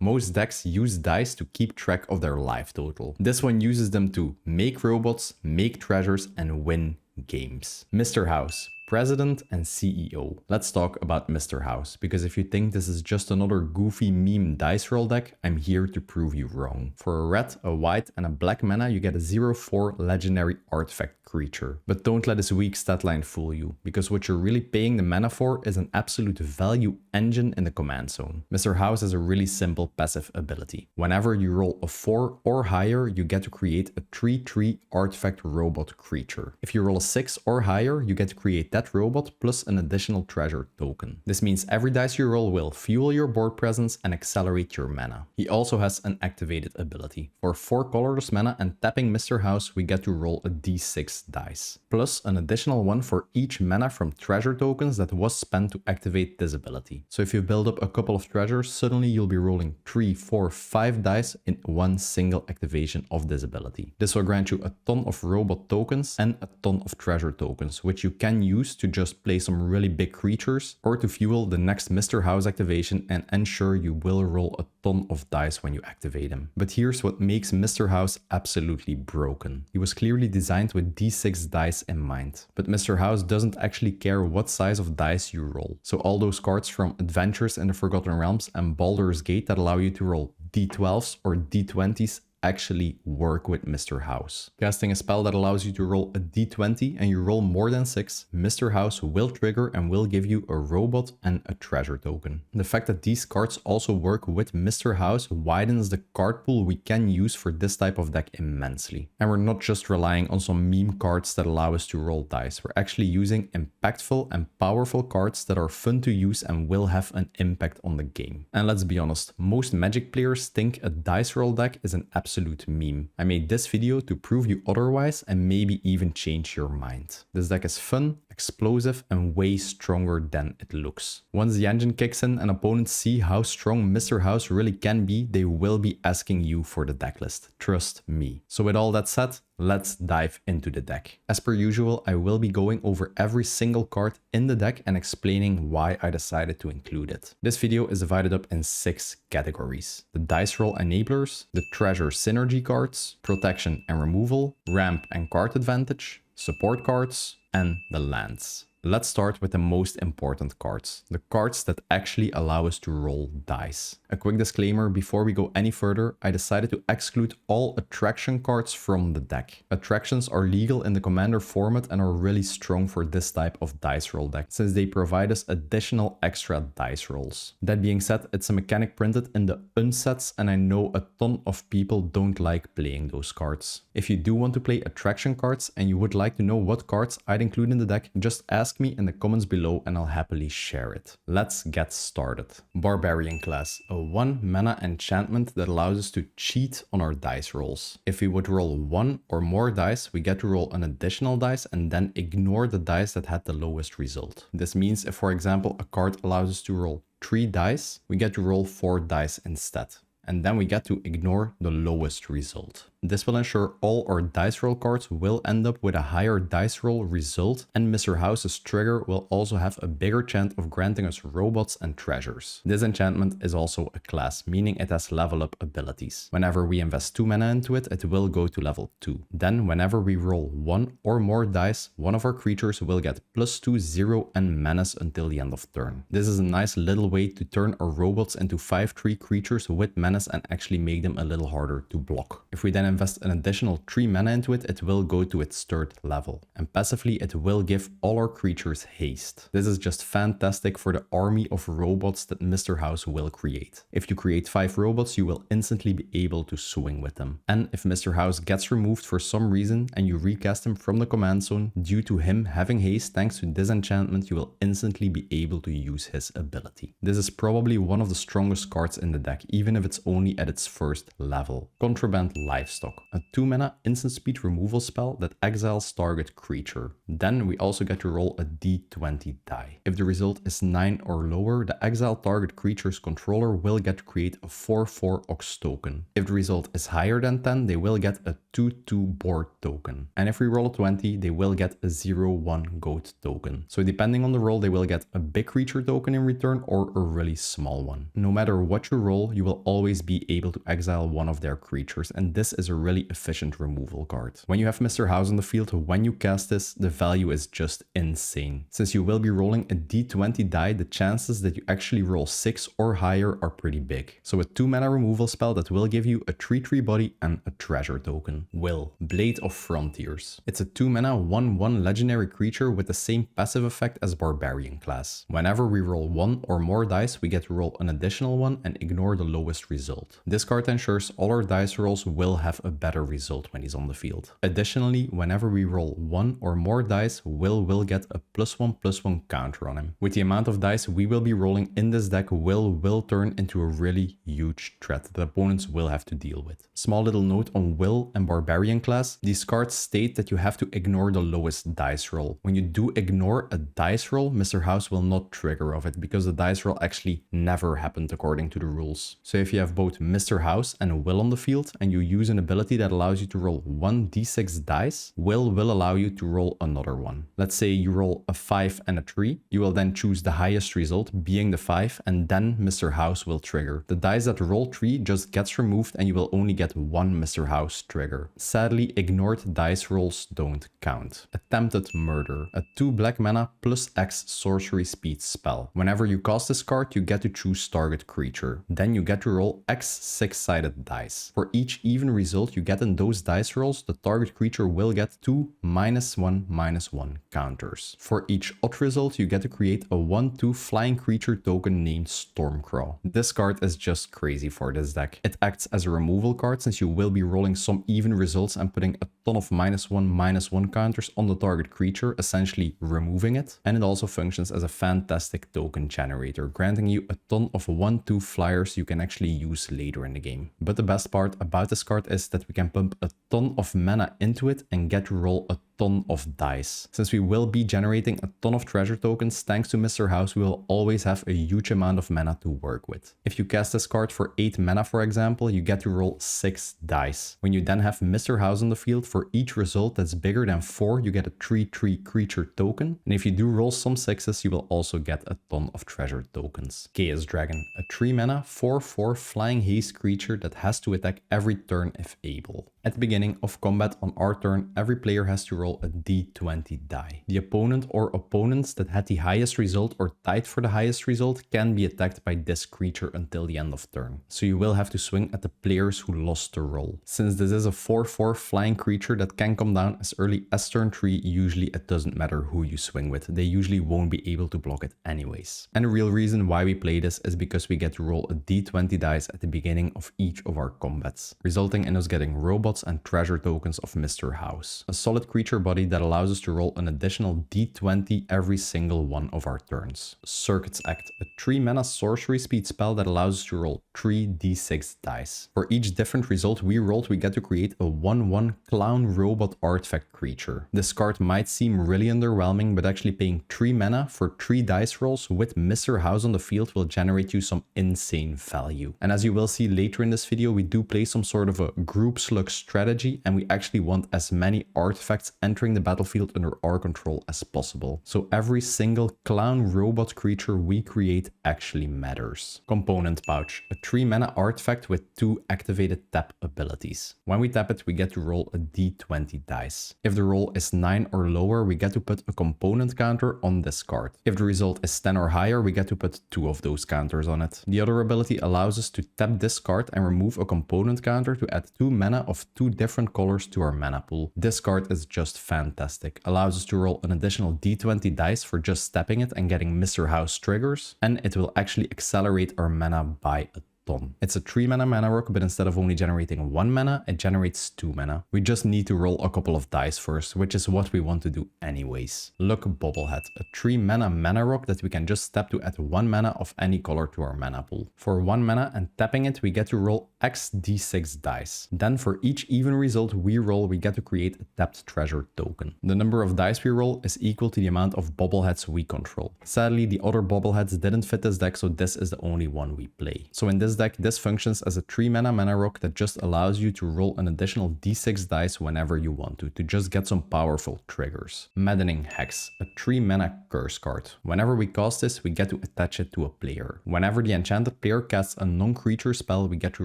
Most decks use dice to keep track of their life total. This one uses them to make robots, make treasures, and win games. Mr. House, President and CEO. Let's talk about Mr. House, because if you think this is just another goofy meme dice roll deck, I'm here to prove you wrong. For a red, a white, and a black mana, you get a 0/4 legendary artifact creature. But don't let this weak stat line fool you, because what you're really paying the mana for is an absolute value engine in the command zone. Mr. House has a really simple passive ability. Whenever you roll a 4 or higher, you get to create a 3/3 artifact robot creature. If you roll a 6 or higher, you get to create that robot plus an additional treasure token. This means every dice you roll will fuel your board presence and accelerate your mana. He also has an activated ability. For 4 colorless mana and tapping Mr. House, we get to roll a d6 dice, plus an additional one for each mana from treasure tokens that was spent to activate this ability. So if you build up a couple of treasures, suddenly you'll be rolling 3, 4, 5 dice in one single activation of this ability. This will grant you a ton of robot tokens and a ton of treasure tokens, which you can use to just play some really big creatures or to fuel the next Mr. House activation and ensure you will roll a ton of dice when you activate him. But here's what makes Mr. House absolutely broken. He was clearly designed with d6 dice in mind, but Mr. House doesn't actually care what size of dice you roll. So all those cards from Adventures in the Forgotten Realms and Baldur's Gate that allow you to roll d12s or d20s actually work with Mr. House. Casting a spell that allows you to roll a d20 and you roll more than 6, Mr. House will trigger and will give you a robot and a treasure token. The fact that these cards also work with Mr. House widens the card pool we can use for this type of deck immensely. And we're not just relying on some meme cards that allow us to roll dice. We're actually using impactful and powerful cards that are fun to use and will have an impact on the game. And let's be honest, most Magic players think a dice roll deck is an absolute meme. I made this video to prove you otherwise and maybe even change your mind. This deck is fun, explosive, and way stronger than it looks. Once the engine kicks in and opponents see how strong Mr. House really can be, they will be asking you for the deck list. Trust me. So with all that said, let's dive into the deck. As per usual, I will be going over every single card in the deck and explaining why I decided to include it. This video is divided up in 6 categories: the dice roll enablers, the treasure synergy cards, protection and removal, ramp and card advantage, support cards, and the lands. Let's start with the most important cards, the cards that actually allow us to roll dice. A quick disclaimer, before we go any further, I decided to exclude all attraction cards from the deck. Attractions are legal in the Commander format and are really strong for this type of dice roll deck, since they provide us additional extra dice rolls. That being said, it's a mechanic printed in the unsets, and I know a ton of people don't like playing those cards. If you do want to play attraction cards and you would like to know what cards I'd include in the deck, just ask me in the comments below and I'll happily share it. Let's get started. Barbarian class, a 1 mana enchantment that allows us to cheat on our dice rolls. If we would roll 1 or more dice, we get to roll an additional dice and then ignore the dice that had the lowest result. This means if, for example, a card allows us to roll 3 dice, we get to roll 4 dice instead. And then we get to ignore the lowest result. This will ensure all our dice roll cards will end up with a higher dice roll result, and Mr. House's trigger will also have a bigger chance of granting us robots and treasures. This enchantment is also a class, meaning it has level up abilities. Whenever we invest 2 mana into it, it will go to level 2. Then whenever we roll 1 or more dice, one of our creatures will get +2, 0 and menace until the end of turn. This is a nice little way to turn our robots into 5/3 creatures with menace and actually make them a little harder to block. If we then invest an additional 3 mana into it, it will go to its 3rd level. And passively, it will give all our creatures haste. This is just fantastic for the army of robots that Mr. House will create. If you create 5 robots, you will instantly be able to swing with them. And if Mr. House gets removed for some reason and you recast him from the command zone, due to him having haste thanks to this enchantment, you will instantly be able to use his ability. This is probably one of the strongest cards in the deck, even if it's only at its 1st level. Contraband Livestock, a 2 mana instant speed removal spell that exiles target creature. Then we also get to roll a d20 die. If the result is 9 or lower, the exiled target creature's controller will get to create a 4/4 Ox token. If the result is higher than 10, they will get a 2/2 board token. And if we roll a 20, they will get a 0/1 goat token. So depending on the roll, they will get a big creature token in return or a really small one. No matter what you roll, you will always always be able to exile one of their creatures, and this is a really efficient removal card. When you have Mr. House on the field, when you cast this, the value is just insane. Since you will be rolling a d20 die, the chances that you actually roll 6 or higher are pretty big. So a 2 mana removal spell that will give you a 3/3 body and a treasure token. Will, Blade of Frontiers. It's a 2 mana 1/1 legendary creature with the same passive effect as Barbarian class. Whenever we roll 1 or more dice, we get to roll an additional one and ignore the lowest result. This card ensures all our dice rolls will have a better result when he's on the field. Additionally, whenever we roll 1 or more dice, will get a +1/+1 counter on him. With the amount of dice we will be rolling in this deck, will turn into a really huge threat that opponents will have to deal with. Small little note on Will and Barbarian class. These cards state that you have to ignore the lowest dice roll. When you do ignore a dice roll, Mr. House will not trigger of it because the dice roll actually never happened according to the rules. So if you have both Mr. House and Will on the field and you use an ability that allows you to roll 1d6 dice, will allow you to roll another one. Let's say you roll a 5 and a 3. You will then choose the highest result, being the 5, and then Mr. House will trigger. The dice that roll 3 just gets removed and you will only get one Mr. House trigger. Sadly, ignored dice rolls don't count. Attempted Murder, a 2 black mana +X sorcery speed spell. Whenever you cast this card, you get to choose target creature. Then you get to roll X 6-sided dice. For each even result you get in those dice rolls, the target creature will get 2 -1/-1 counters. For each odd result, you get to create a 1/2 flying creature token named Stormcraw. This card is just crazy for this deck. It acts as a removal card since you will be rolling some even results and putting a ton of -1/-1 counters on the target creature, essentially removing it. And it also functions as a fantastic token generator, granting you a ton of 1/2 flyers you can actually use later in the game. But the best part about this card is that we can pump a ton of mana into it and get to roll a ton of dice. Since we will be generating a ton of treasure tokens thanks to Mr. House, we will always have a huge amount of mana to work with. If you cast this card for 8 mana, for example, you get to roll 6 dice. When you then have Mr. House on the field, for each result that's bigger than 4, you get a 3/3 creature token. And if you do roll some 6s, you will also get a ton of treasure tokens. Chaos Dragon, a 3 mana 4/4 flying haste creature that has to attack every turn if able. At the beginning of combat on our turn, every player has to roll a d20 die. The opponent or opponents that had the highest result or tied for the highest result can be attacked by this creature until the end of turn. So you will have to swing at the players who lost the roll. Since this is a 4/4 flying creature that can come down as early as turn 3, usually it doesn't matter who you swing with. They usually won't be able to block it anyways. And the real reason why we play this is because we get to roll a d20 dice at the beginning of each of our combats, resulting in us getting robots and treasure tokens of Mr. House. A solid creature body that allows us to roll an additional d20 every single one of our turns. Circuits Act, a 3 mana sorcery speed spell that allows us to roll 3d6 dice. For each different result we rolled, we get to create a 1/1 clown robot artifact creature. This card might seem really underwhelming, but actually paying 3 mana for 3 dice rolls with Mr. House on the field will generate you some insane value. And as you will see later in this video, we do play some sort of a group slug strategy, and we actually want as many artifacts entering the battlefield under our control as possible. So every single clown robot creature we create actually matters. Component Pouch, a 3 mana artifact with 2 activated tap abilities. When we tap it, we get to roll a d20 dice. If the roll is 9 or lower, we get to put a component counter on this card. If the result is 10 or higher, we get to put 2 of those counters on it. The other ability allows us to tap this card and remove a component counter to add 2 mana of 2 different colors to our mana pool. This card is just fantastic. Allows us to roll an additional d20 dice for just tapping it and getting Mr. House triggers, and it will actually accelerate our mana by a ton. It's a 3 mana mana rock, but instead of only generating 1 mana, it generates 2 mana. We just need to roll a couple of dice first, which is what we want to do anyways. Look Bobblehead, a 3 mana mana rock that we can just tap to add 1 mana of any color to our mana pool. For 1 mana and tapping it, we get to roll X d6 dice. Then for each even result we roll, we get to create a tapped treasure token. The number of dice we roll is equal to the amount of bobbleheads we control. Sadly, the other bobbleheads didn't fit this deck, so this is the only one we play. So in this this deck, this functions as a 3 mana rock that just allows you to roll an additional d6 dice whenever you want to just get some powerful triggers. Maddening Hex, a 3 mana curse card. Whenever we cast this, we get to attach it to a player. Whenever the enchanted player casts a non-creature spell, we get to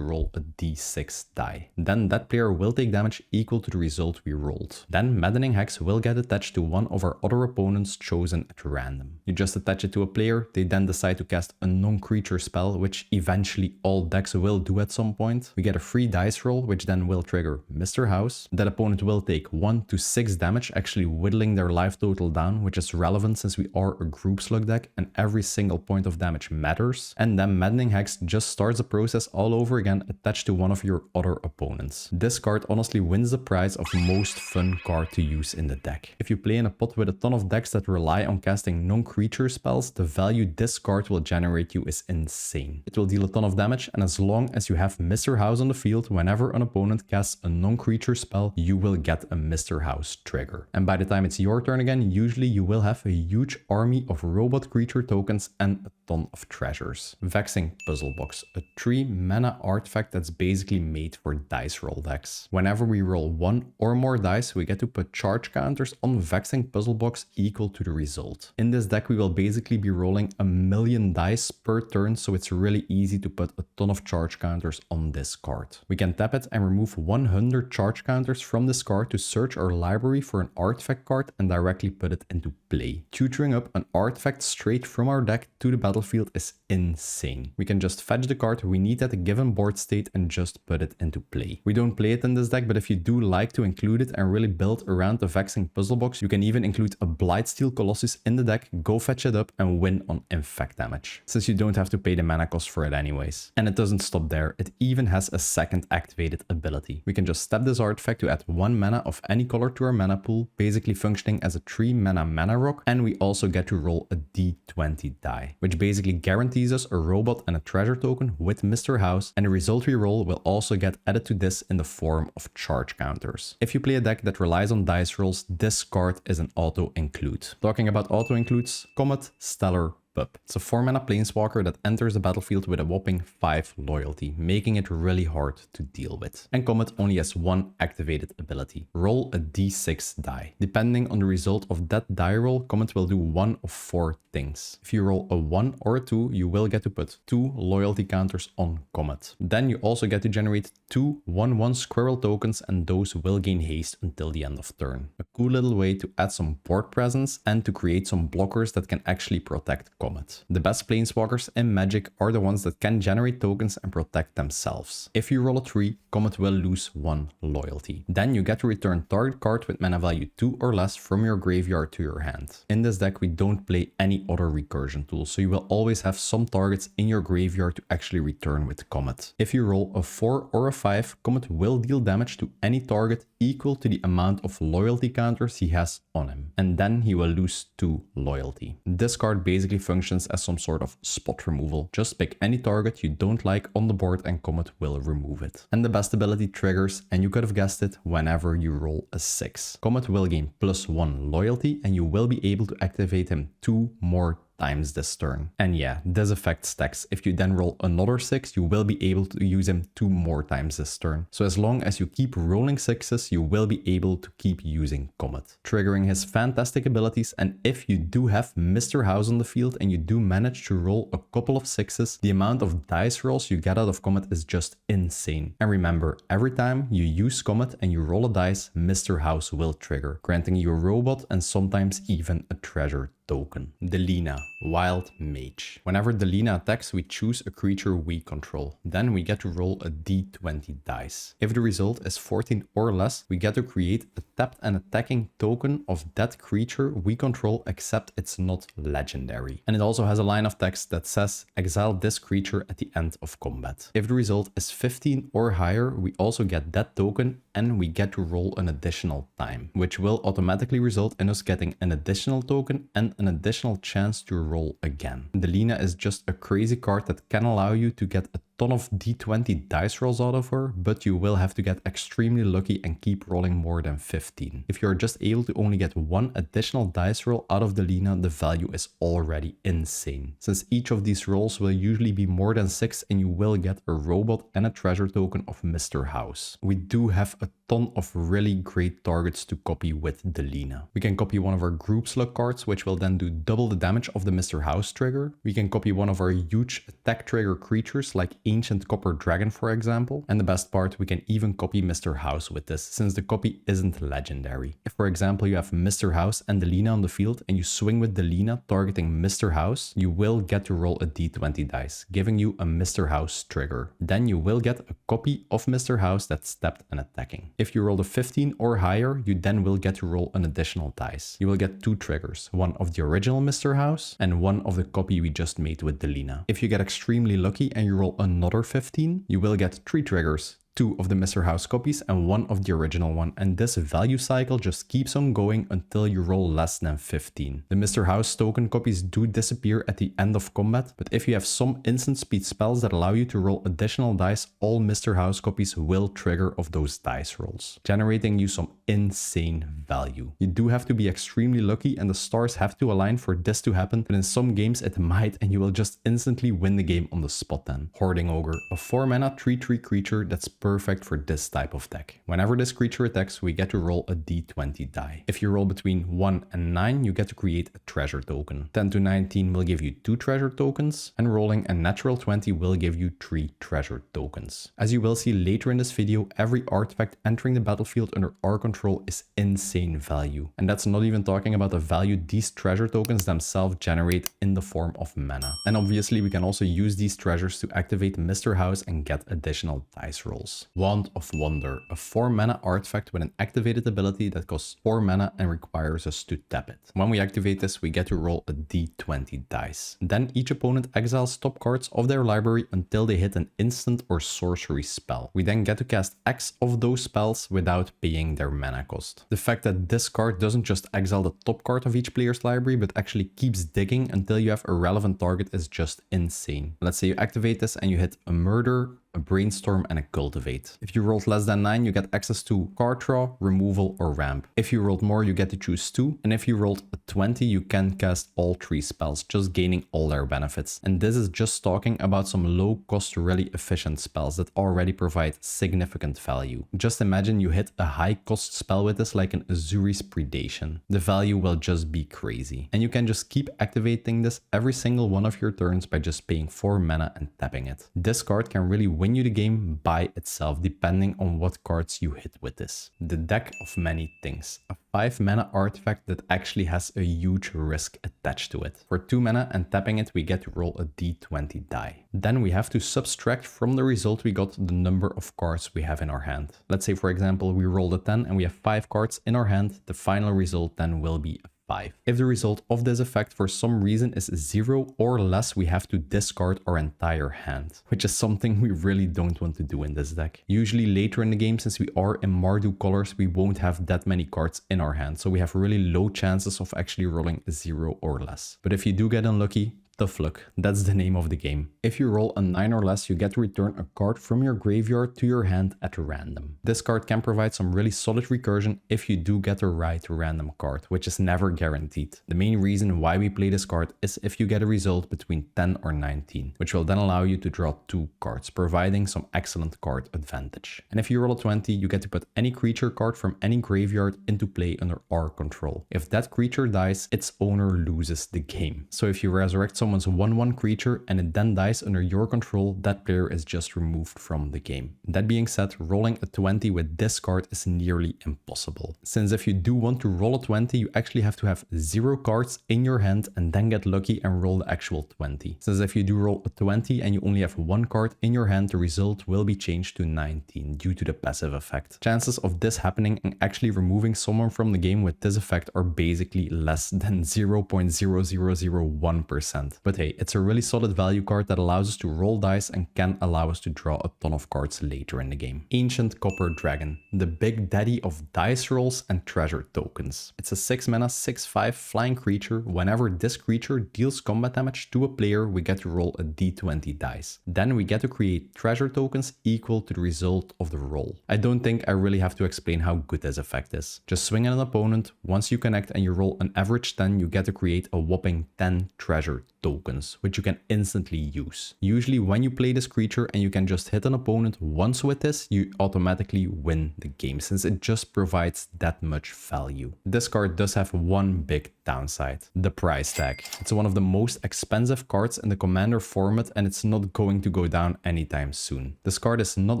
roll a d6 die. Then that player will take damage equal to the result we rolled. Then Maddening Hex will get attached to one of our other opponents chosen at random. You just attach it to a player, they then decide to cast a non-creature spell, which eventually all decks will do at some point. We get a free dice roll, which then will trigger Mr. House. That opponent will take 1 to 6 damage, actually whittling their life total down, which is relevant since we are a group slug deck and every single point of damage matters. And then Maddening Hex just starts the process all over again attached to one of your other opponents. This card honestly wins the prize of most fun card to use in the deck. If you play in a pot with a ton of decks that rely on casting non-creature spells, the value this card will generate you is insane. It will deal a ton of damage, and as long as you have Mr. House on the field, whenever an opponent casts a non-creature spell, you will get a Mr. House trigger. And by the time it's your turn again, usually you will have a huge army of robot creature tokens and a ton of treasures. Vexing Puzzle Box, a 3 mana artifact that's basically made for dice roll decks. Whenever we roll 1 or more dice, we get to put charge counters on Vexing Puzzle Box equal to the result. In this deck, we will basically be rolling 1,000,000 dice per turn, so it's really easy to put a ton of charge counters on this card. We can tap it and remove 100 charge counters from this card to search our library for an artifact card and directly put it into play. Tutoring up an artifact straight from our deck to the battlefield is insane. We can just fetch the card we need at a given board state and just put it into play. We don't play it in this deck, but if you do like to include it and really build around the Vexing Puzzle Box, you can even include a Blightsteel Colossus in the deck, go fetch it up and win on infect damage, since you don't have to pay the mana cost for it anyways. And it doesn't stop there, it even has a second activated ability. We can just step this artifact to add 1 mana of any color to our mana pool, basically functioning as a 3 mana rock, and we also get to roll a d20 die, which basically guarantees us a robot and a treasure token with Mr. House, and the result we roll will also get added to this in the form of charge counters. If you play a deck that relies on dice rolls, this card is an auto include. Talking about auto includes, Comet, Stellar, Pup. It's a 4 mana planeswalker that enters the battlefield with a whopping 5 loyalty, making it really hard to deal with. And Comet only has 1 activated ability. Roll a d6 die. Depending on the result of that die roll, Comet will do one of 4 things. If you roll a 1 or a 2, you will get to put 2 loyalty counters on Comet. Then you also get to generate 2 1/1 squirrel tokens, and those will gain haste until the end of turn. A cool little way to add some board presence and to create some blockers that can actually protect Comet. The best planeswalkers in Magic are the ones that can generate tokens and protect themselves. If you roll a 3, Comet will lose 1 loyalty. Then you get to return target card with mana value 2 or less from your graveyard to your hand. In this deck, we don't play any other recursion tools, so you will always have some targets in your graveyard to actually return with Comet. If you roll a 4 or a 5, Comet will deal damage to any target equal to the amount of loyalty counters he has on him, and then he will lose 2 loyalty. This card basically functions as some sort of spot removal. Just pick any target you don't like on the board and Comet will remove it. And the best ability triggers, and you could have guessed it, whenever you roll a 6. Comet will gain +1 loyalty and you will be able to activate him 2 more times this turn. And yeah, this effect stacks. If you then roll another 6, you will be able to use him 2 more times this turn. So as long as you keep rolling 6s, you will be able to keep using Comet, triggering his fantastic abilities. And if you do have Mr. House on the field and you do manage to roll a couple of 6s, the amount of dice rolls you get out of Comet is just insane. And remember, every time you use Comet and you roll a dice, Mr. House will trigger, granting you a robot and sometimes even a treasure token. Delina, Wild Mage. Whenever Delina attacks, we choose a creature we control. Then we get to roll a d20 dice. If the result is 14 or less, we get to create a tapped and attacking token of that creature we control, except it's not legendary. And it also has a line of text that says, exile this creature at the end of combat. If the result is 15 or higher, we also get that token and we get to roll an additional time, which will automatically result in us getting an additional token and an additional chance to roll again. Delina is just a crazy card that can allow you to get a ton of d20 dice rolls out of her, but you will have to get extremely lucky and keep rolling more than 15. If you're just able to only get one additional dice roll out of Delina, the value is already insane. Since each of these rolls will usually be more than 6 and you will get a robot and a treasure token of Mr. House. We do have a ton of really great targets to copy with Delina. We can copy one of our group slug cards, which will then do double the damage of the Mr. House trigger. We can copy one of our huge attack trigger creatures like Ancient Copper Dragon, for example. And the best part, we can even copy Mr. House with this, since the copy isn't legendary. If, for example, you have Mr. House and Delina on the field and you swing with Delina targeting Mr. House, you will get to roll a d20 dice, giving you a Mr. House trigger. Then you will get a copy of Mr. House that's stepped and attacking. If you roll a 15 or higher, you then will get to roll an additional dice. You will get 2 triggers, one of the original Mr. House and one of the copy we just made with Delina. If you get extremely lucky and you roll another 15, you will get 3 triggers. 2 of the Mr. House copies and 1 of the original one, and this value cycle just keeps on going until you roll less than 15. The Mr. House token copies do disappear at the end of combat, but if you have some instant speed spells that allow you to roll additional dice, all Mr. House copies will trigger of those dice rolls, generating you some insane value. You do have to be extremely lucky and the stars have to align for this to happen, but in some games it might and you will just instantly win the game on the spot then. Hoarding Ogre, a 4 mana 3/3 creature that's perfect for this type of deck. Whenever this creature attacks, we get to roll a d20 die. If you roll between 1 and 9, you get to create a treasure token. 10 to 19 will give you 2 treasure tokens, and rolling a natural 20 will give you 3 treasure tokens. As you will see later in this video, every artifact entering the battlefield under our control is insane value. And that's not even talking about the value these treasure tokens themselves generate in the form of mana. And obviously we can also use these treasures to activate Mr. House and get additional dice rolls. Wand of Wonder, a 4 mana artifact with an activated ability that costs 4 mana and requires us to tap it. When we activate this, we get to roll a d20 dice. Then each opponent exiles top cards of their library until they hit an instant or sorcery spell. We then get to cast X of those spells without paying their mana cost. The fact that this card doesn't just exile the top card of each player's library, but actually keeps digging until you have a relevant target is just insane. Let's say you activate this and you hit a Murder, a Brainstorm and a Cultivate. If you rolled less than 9, you get access to card draw, removal or ramp. If you rolled more, you get to choose 2. And if you rolled a 20, you can cast all 3 spells, just gaining all their benefits. And this is just talking about some low cost, really efficient spells that already provide significant value. Just imagine you hit a high cost spell with this like an Azuri's Predation. The value will just be crazy. And you can just keep activating this every single one of your turns by just paying 4 mana and tapping it. This card can really win you the game by itself, depending on what cards you hit with this. The Deck of Many Things, a 5 mana artifact that actually has a huge risk attached to it. For 2 mana and tapping it, we get to roll a d20 die. Then we have to subtract from the result we got the number of cards we have in our hand. Let's say, for example, we rolled a 10 and we have 5 cards in our hand. The final result then will be a 5. If the result of this effect for some reason is 0 or less, we have to discard our entire hand, which is something we really don't want to do in this deck. Usually later in the game, since we are in Mardu colors, we won't have that many cards in our hand, so we have really low chances of actually rolling 0 or less. But if you do get unlucky, tough luck, that's the name of the game. If you roll a 9 or less, you get to return a card from your graveyard to your hand at random. This card can provide some really solid recursion if you do get a right random card, which is never guaranteed. The main reason why we play this card is if you get a result between 10 or 19, which will then allow you to draw 2 cards, providing some excellent card advantage. And if you roll a 20, you get to put any creature card from any graveyard into play under our control. If that creature dies, its owner loses the game. So if you resurrect someone's 1/1 creature and it then dies under your control, that player is just removed from the game. That being said, rolling a 20 with this card is nearly impossible. Since if you do want to roll a 20, you actually have to have 0 cards in your hand and then get lucky and roll the actual 20. Since if you do roll a 20 and you only have 1 card in your hand, the result will be changed to 19 due to the passive effect. Chances of this happening and actually removing someone from the game with this effect are basically less than 0.0001%. moment. But hey, it's a really solid value card that allows us to roll dice and can allow us to draw a ton of cards later in the game. Ancient Copper Dragon, the big daddy of dice rolls and treasure tokens. It's a 6 mana 6/5 flying creature. Whenever this creature deals combat damage to a player, we get to roll a d20 dice. Then we get to create treasure tokens equal to the result of the roll. I don't think I really have to explain how good this effect is. Just swing at an opponent, once you connect and you roll an average 10, you get to create a whopping 10 treasure tokens, which you can instantly use. Usually when you play this creature and you can just hit an opponent once with this, you automatically win the game since it just provides that much value. This card does have one big downside, the price tag. It's one of the most expensive cards in the Commander format and it's not going to go down anytime soon. This card is not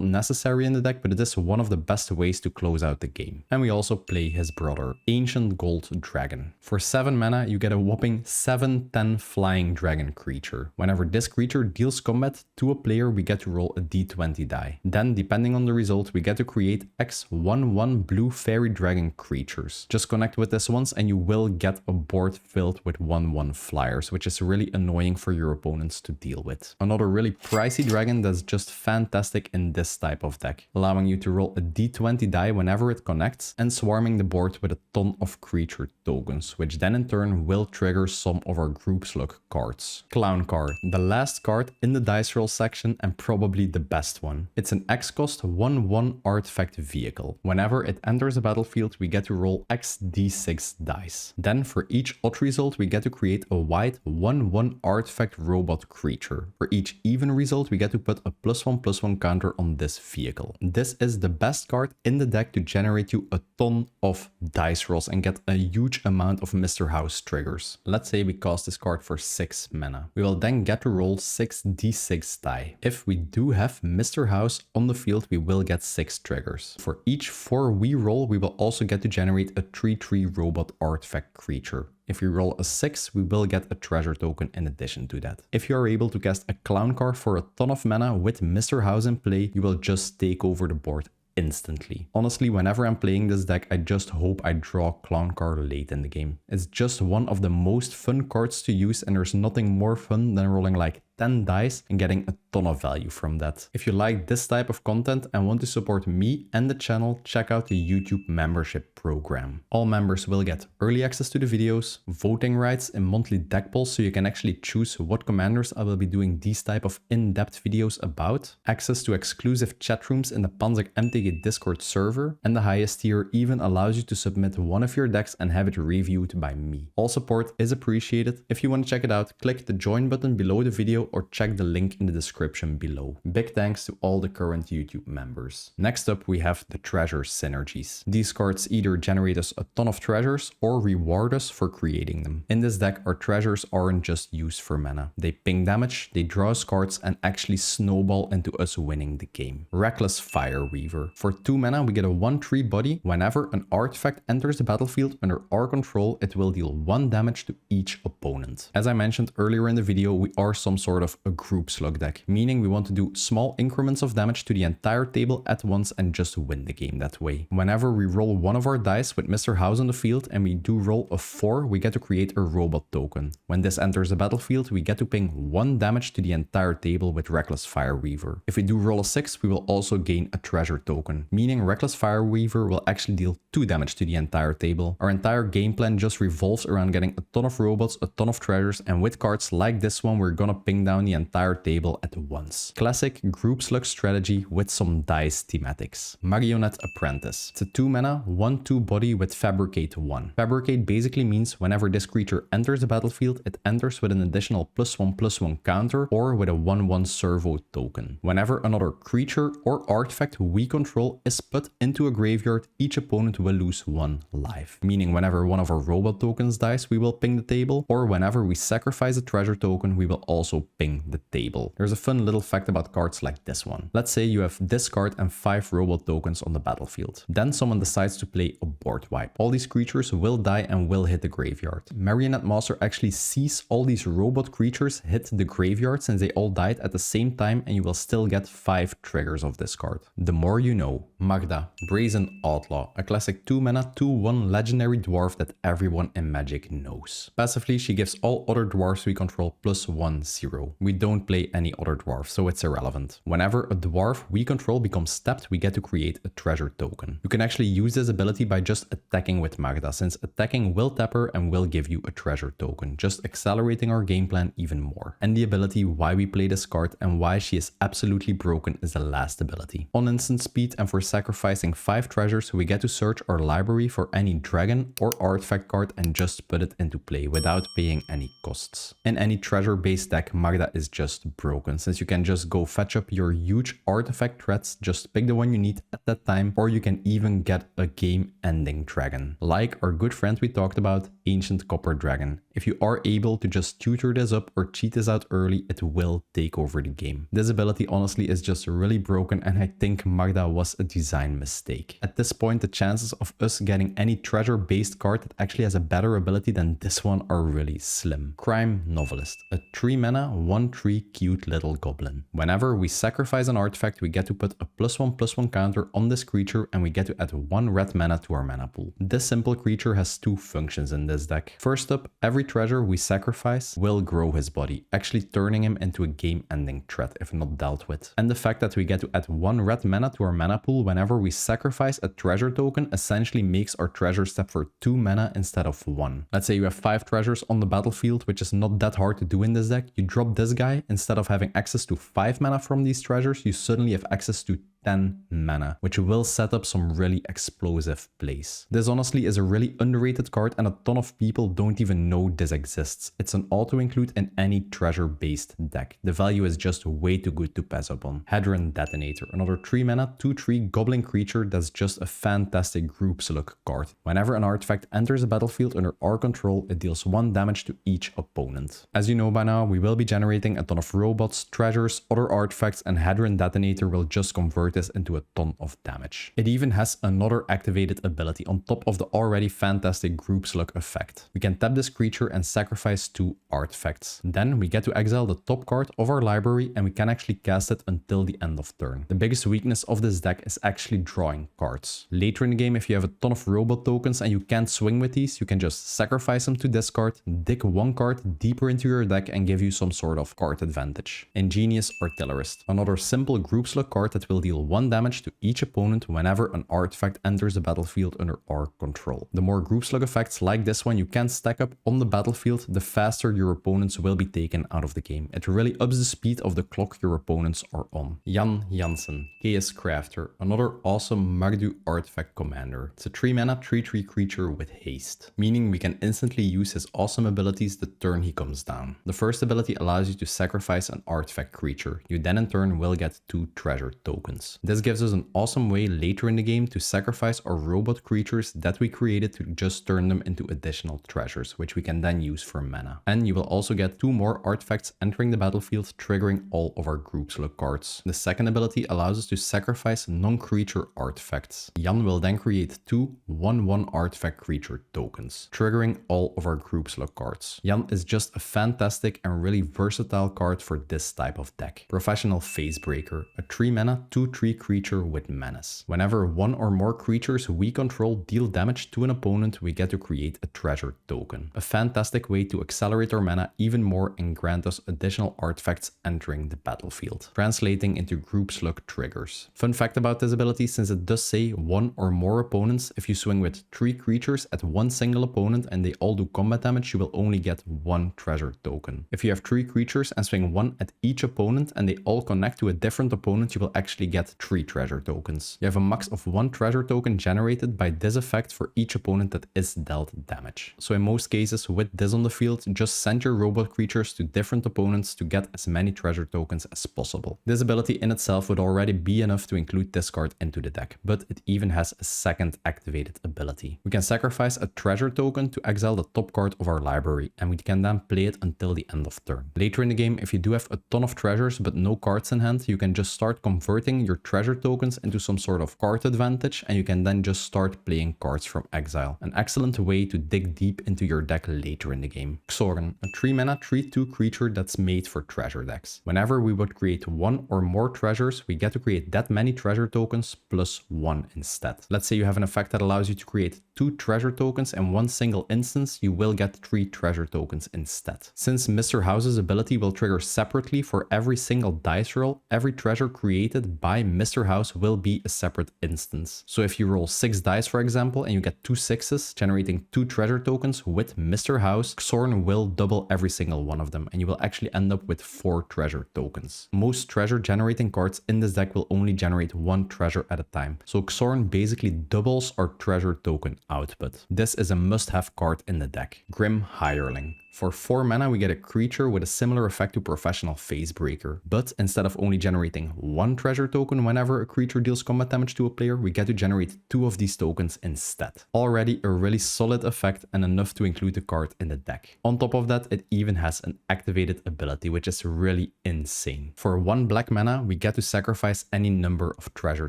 necessary in the deck, but it is one of the best ways to close out the game. And we also play his brother, Ancient Gold Dragon. For 7 mana, you get a whopping 7/10 flying dragon creature. Whenever this creature deals combat to a player, we get to roll a d20 die. Then, depending on the result, we get to create X 1/1 blue fairy dragon creatures. Just connect with this once and you will get a board filled with 1/1 flyers, which is really annoying for your opponents to deal with. Another really pricey dragon that's just fantastic in this type of deck, allowing you to roll a d20 die whenever it connects and swarming the board with a ton of creature tokens, which then in turn will trigger some of our group slug cards. Clown card, the last card in the dice roll section and probably the best one. It's an X cost 1/1 artifact vehicle. Whenever it enters a battlefield, we get to roll X d6 dice. Then for each odd result, we get to create a white 1/1 artifact robot creature. For each even result, we get to put a +1/+1 counter on this vehicle. This is the best card in the deck to generate you a ton of dice rolls and get a huge amount of Mr. House triggers. Let's say we cast this card for 6 mana. We will then get to roll 6 d6 die. If we do have Mr. House on the field, we will get 6 triggers. For each 4 we roll, we will also get to generate a 3/3 robot artifact creature. If we roll a 6, we will get a treasure token in addition to that. If you are able to cast a clown card for a ton of mana with Mr. House in play, you will just take over the board instantly. Honestly, whenever I'm playing this deck, I just hope I draw Clown card late in the game. It's just one of the most fun cards to use and there's nothing more fun than rolling like 10 dice and getting a ton of value from that. If you like this type of content and want to support me and the channel, check out the YouTube membership program. All members will get early access to the videos, voting rights in monthly deck polls so you can actually choose what commanders I will be doing these type of in-depth videos about, access to exclusive chat rooms in the Panzer MTG Discord server, and the highest tier even allows you to submit one of your decks and have it reviewed by me. All support is appreciated. If you want to check it out, click the join button below the video or check the link in the description below. Big thanks to all the current YouTube members. Next up, we have the treasure synergies. These cards either generate us a ton of treasures or reward us for creating them. In this deck, our treasures aren't just used for mana. They ping damage, they draw us cards, and actually snowball into us winning the game. Reckless Fire Weaver. For 2 mana, we get a 1/3 body. Whenever an artifact enters the battlefield under our control, it will deal 1 damage to each opponent. As I mentioned earlier in the video, we are some sort of a group slug deck, meaning we want to do small increments of damage to the entire table at once and just win the game that way. Whenever we roll one of our dice with Mr. House on the field and we do roll a 4, we get to create a robot token. When this enters the battlefield, we get to ping 1 damage to the entire table with Reckless Fire Weaver. If we do roll a 6, we will also gain a treasure token, meaning Reckless Fire Weaver will actually deal 2 damage to the entire table. Our entire game plan just revolves around getting a ton of robots, a ton of treasures, and with cards like this one, we're gonna ping down the entire table at once. Classic group slug strategy with some dice thematics. Marionette Apprentice. It's a 2 mana, 1/2 body with Fabricate 1. Fabricate basically means whenever this creature enters the battlefield, it enters with an additional +1/+1 counter or with a 1/1 servo token. Whenever another creature or artifact we control is put into a graveyard, each opponent will lose 1 life. Meaning whenever one of our robot tokens dies, we will ping the table, or whenever we sacrifice a treasure token, we will also flipping the table. There's a fun little fact about cards like this one. Let's say you have this card and 5 robot tokens on the battlefield. Then someone decides to play a board wipe. All these creatures will die and will hit the graveyard. Marionette Master actually sees all these robot creatures hit the graveyard since they all died at the same time, and you will still get 5 triggers of this card. The more you know. Magda, Brazen Outlaw, a classic 2-mana 2/1 legendary dwarf that everyone in Magic knows. Passively, she gives all other dwarves we control +1/0. We don't play any other dwarf, so it's irrelevant. Whenever a dwarf we control becomes tapped, we get to create a treasure token. You can actually use this ability by just attacking with Magda, since attacking will tap her and will give you a treasure token, just accelerating our game plan even more. And the ability why we play this card and why she is absolutely broken is the last ability. On instant speed and for sacrificing 5 treasures, we get to search our library for any dragon or artifact card and just put it into play without paying any costs. In any treasure-based deck, Magda is just broken, since you can just go fetch up your huge artifact threats, just pick the one you need at that time, or you can even get a game-ending dragon. Like our good friend we talked about, Ancient Copper Dragon. If you are able to just tutor this up or cheat this out early, it will take over the game. This ability honestly is just really broken, and I think Magda was a design mistake. At this point, the chances of us getting any treasure-based card that actually has a better ability than this one are really slim. Crime Novelist, a 3-mana 1/3 cute little goblin. Whenever we sacrifice an artifact, we get to put a +1/+1 counter on this creature, and we get to add 1 red mana to our mana pool. This simple creature has 2 functions in this deck. First up, every treasure we sacrifice will grow his body, actually turning him into a game-ending threat if not dealt with. And the fact that we get to add 1 red mana to our mana pool whenever we sacrifice a treasure token essentially makes our treasure step for 2 mana instead of 1. Let's say you have 5 treasures on the battlefield, which is not that hard to do in this deck. You drop this guy, instead of having access to 5 mana from these treasures, you suddenly have access to 10 mana, which will set up some really explosive plays. This honestly is a really underrated card, and a ton of people don't even know this exists. It's an auto-include in any treasure-based deck. The value is just way too good to pass up on. Hadron Detonator, another 3-mana 2/3 goblin creature that's just a fantastic group slug card. Whenever an artifact enters a battlefield under our control, it deals 1 damage to each opponent. As you know by now, we will be generating a ton of robots, treasures, other artifacts, and Hadron Detonator will just convert this into a ton of damage. It even has another activated ability on top of the already fantastic group slug effect. We can tap this creature and sacrifice 2 artifacts. Then we get to exile the top card of our library, and we can actually cast it until the end of turn. The biggest weakness of this deck is actually drawing cards. Later in the game, if you have a ton of robot tokens and you can't swing with these, you can just sacrifice them to discard, dig 1 card deeper into your deck and give you some sort of card advantage. Ingenious Artillerist, another simple group slug card that will deal 1 damage to each opponent whenever an artifact enters the battlefield under our control. The more group slug effects like this one you can stack up on the battlefield, the faster your opponents will be taken out of the game. It really ups the speed of the clock your opponents are on. Jan Jansen, Chaos Crafter, another awesome Magdu artifact commander. It's a 3-mana 3/3 creature with haste, meaning we can instantly use his awesome abilities the turn he comes down. The first ability allows you to sacrifice an artifact creature. You then in turn will get 2 treasure tokens. This gives us an awesome way later in the game to sacrifice our robot creatures that we created to just turn them into additional treasures, which we can then use for mana. And you will also get 2 more artifacts entering the battlefield, triggering all of our group slug cards. The second ability allows us to sacrifice non-creature artifacts. Jan will then create 2 1/1 artifact creature tokens, triggering all of our group slug cards. Jan is just a fantastic and really versatile card for this type of deck. Professional Facebreaker, a 3-mana 2/3 creature with menace. Whenever 1 or more creatures we control deal damage to an opponent, we get to create a treasure token. A fantastic way to accelerate our mana even more and grant us additional artifacts entering the battlefield, translating into group slug triggers. Fun fact about this ability, since it does say 1 or more opponents, if you swing with 3 creatures at 1 single opponent and they all do combat damage, you will only get 1 treasure token. If you have 3 creatures and swing 1 at each opponent and they all connect to a different opponent, you will actually get get 3 treasure tokens. You have a max of 1 treasure token generated by this effect for each opponent that is dealt damage. So in most cases with this on the field, just send your robot creatures to different opponents to get as many treasure tokens as possible. This ability in itself would already be enough to include this card into the deck, but it even has a second activated ability. We can sacrifice a treasure token to exile the top card of our library, and we can then play it until the end of turn. Later in the game, if you do have a ton of treasures but no cards in hand, you can just start converting your treasure tokens into some sort of card advantage, and you can then just start playing cards from exile. An excellent way to dig deep into your deck later in the game. Xorn, a 3 mana 3/2 creature that's made for treasure decks. Whenever we would create 1 or more treasures, we get to create that many treasure tokens plus 1 instead. Let's say you have an effect that allows you to create 2 treasure tokens in one single instance, you will get 3 treasure tokens instead. Since Mr. House's ability will trigger separately for every single dice roll, every treasure created by Mr. House will be a separate instance. So if you roll 6 dice, for example, and you get 2 6s, generating 2 treasure tokens with Mr. House, Xorn will double every single one of them, and you will actually end up with 4 treasure tokens. Most treasure generating cards in this deck will only generate 1 treasure at a time. So Xorn basically doubles our treasure token output. This is a must-have card in the deck. Grim Hireling. For 4 mana, we get a creature with a similar effect to Professional Facebreaker, but instead of only generating 1 treasure token whenever a creature deals combat damage to a player, we get to generate 2 of these tokens instead. Already a really solid effect and enough to include the card in the deck. On top of that, it even has an activated ability, which is really insane. For 1 black mana, we get to sacrifice any number of treasure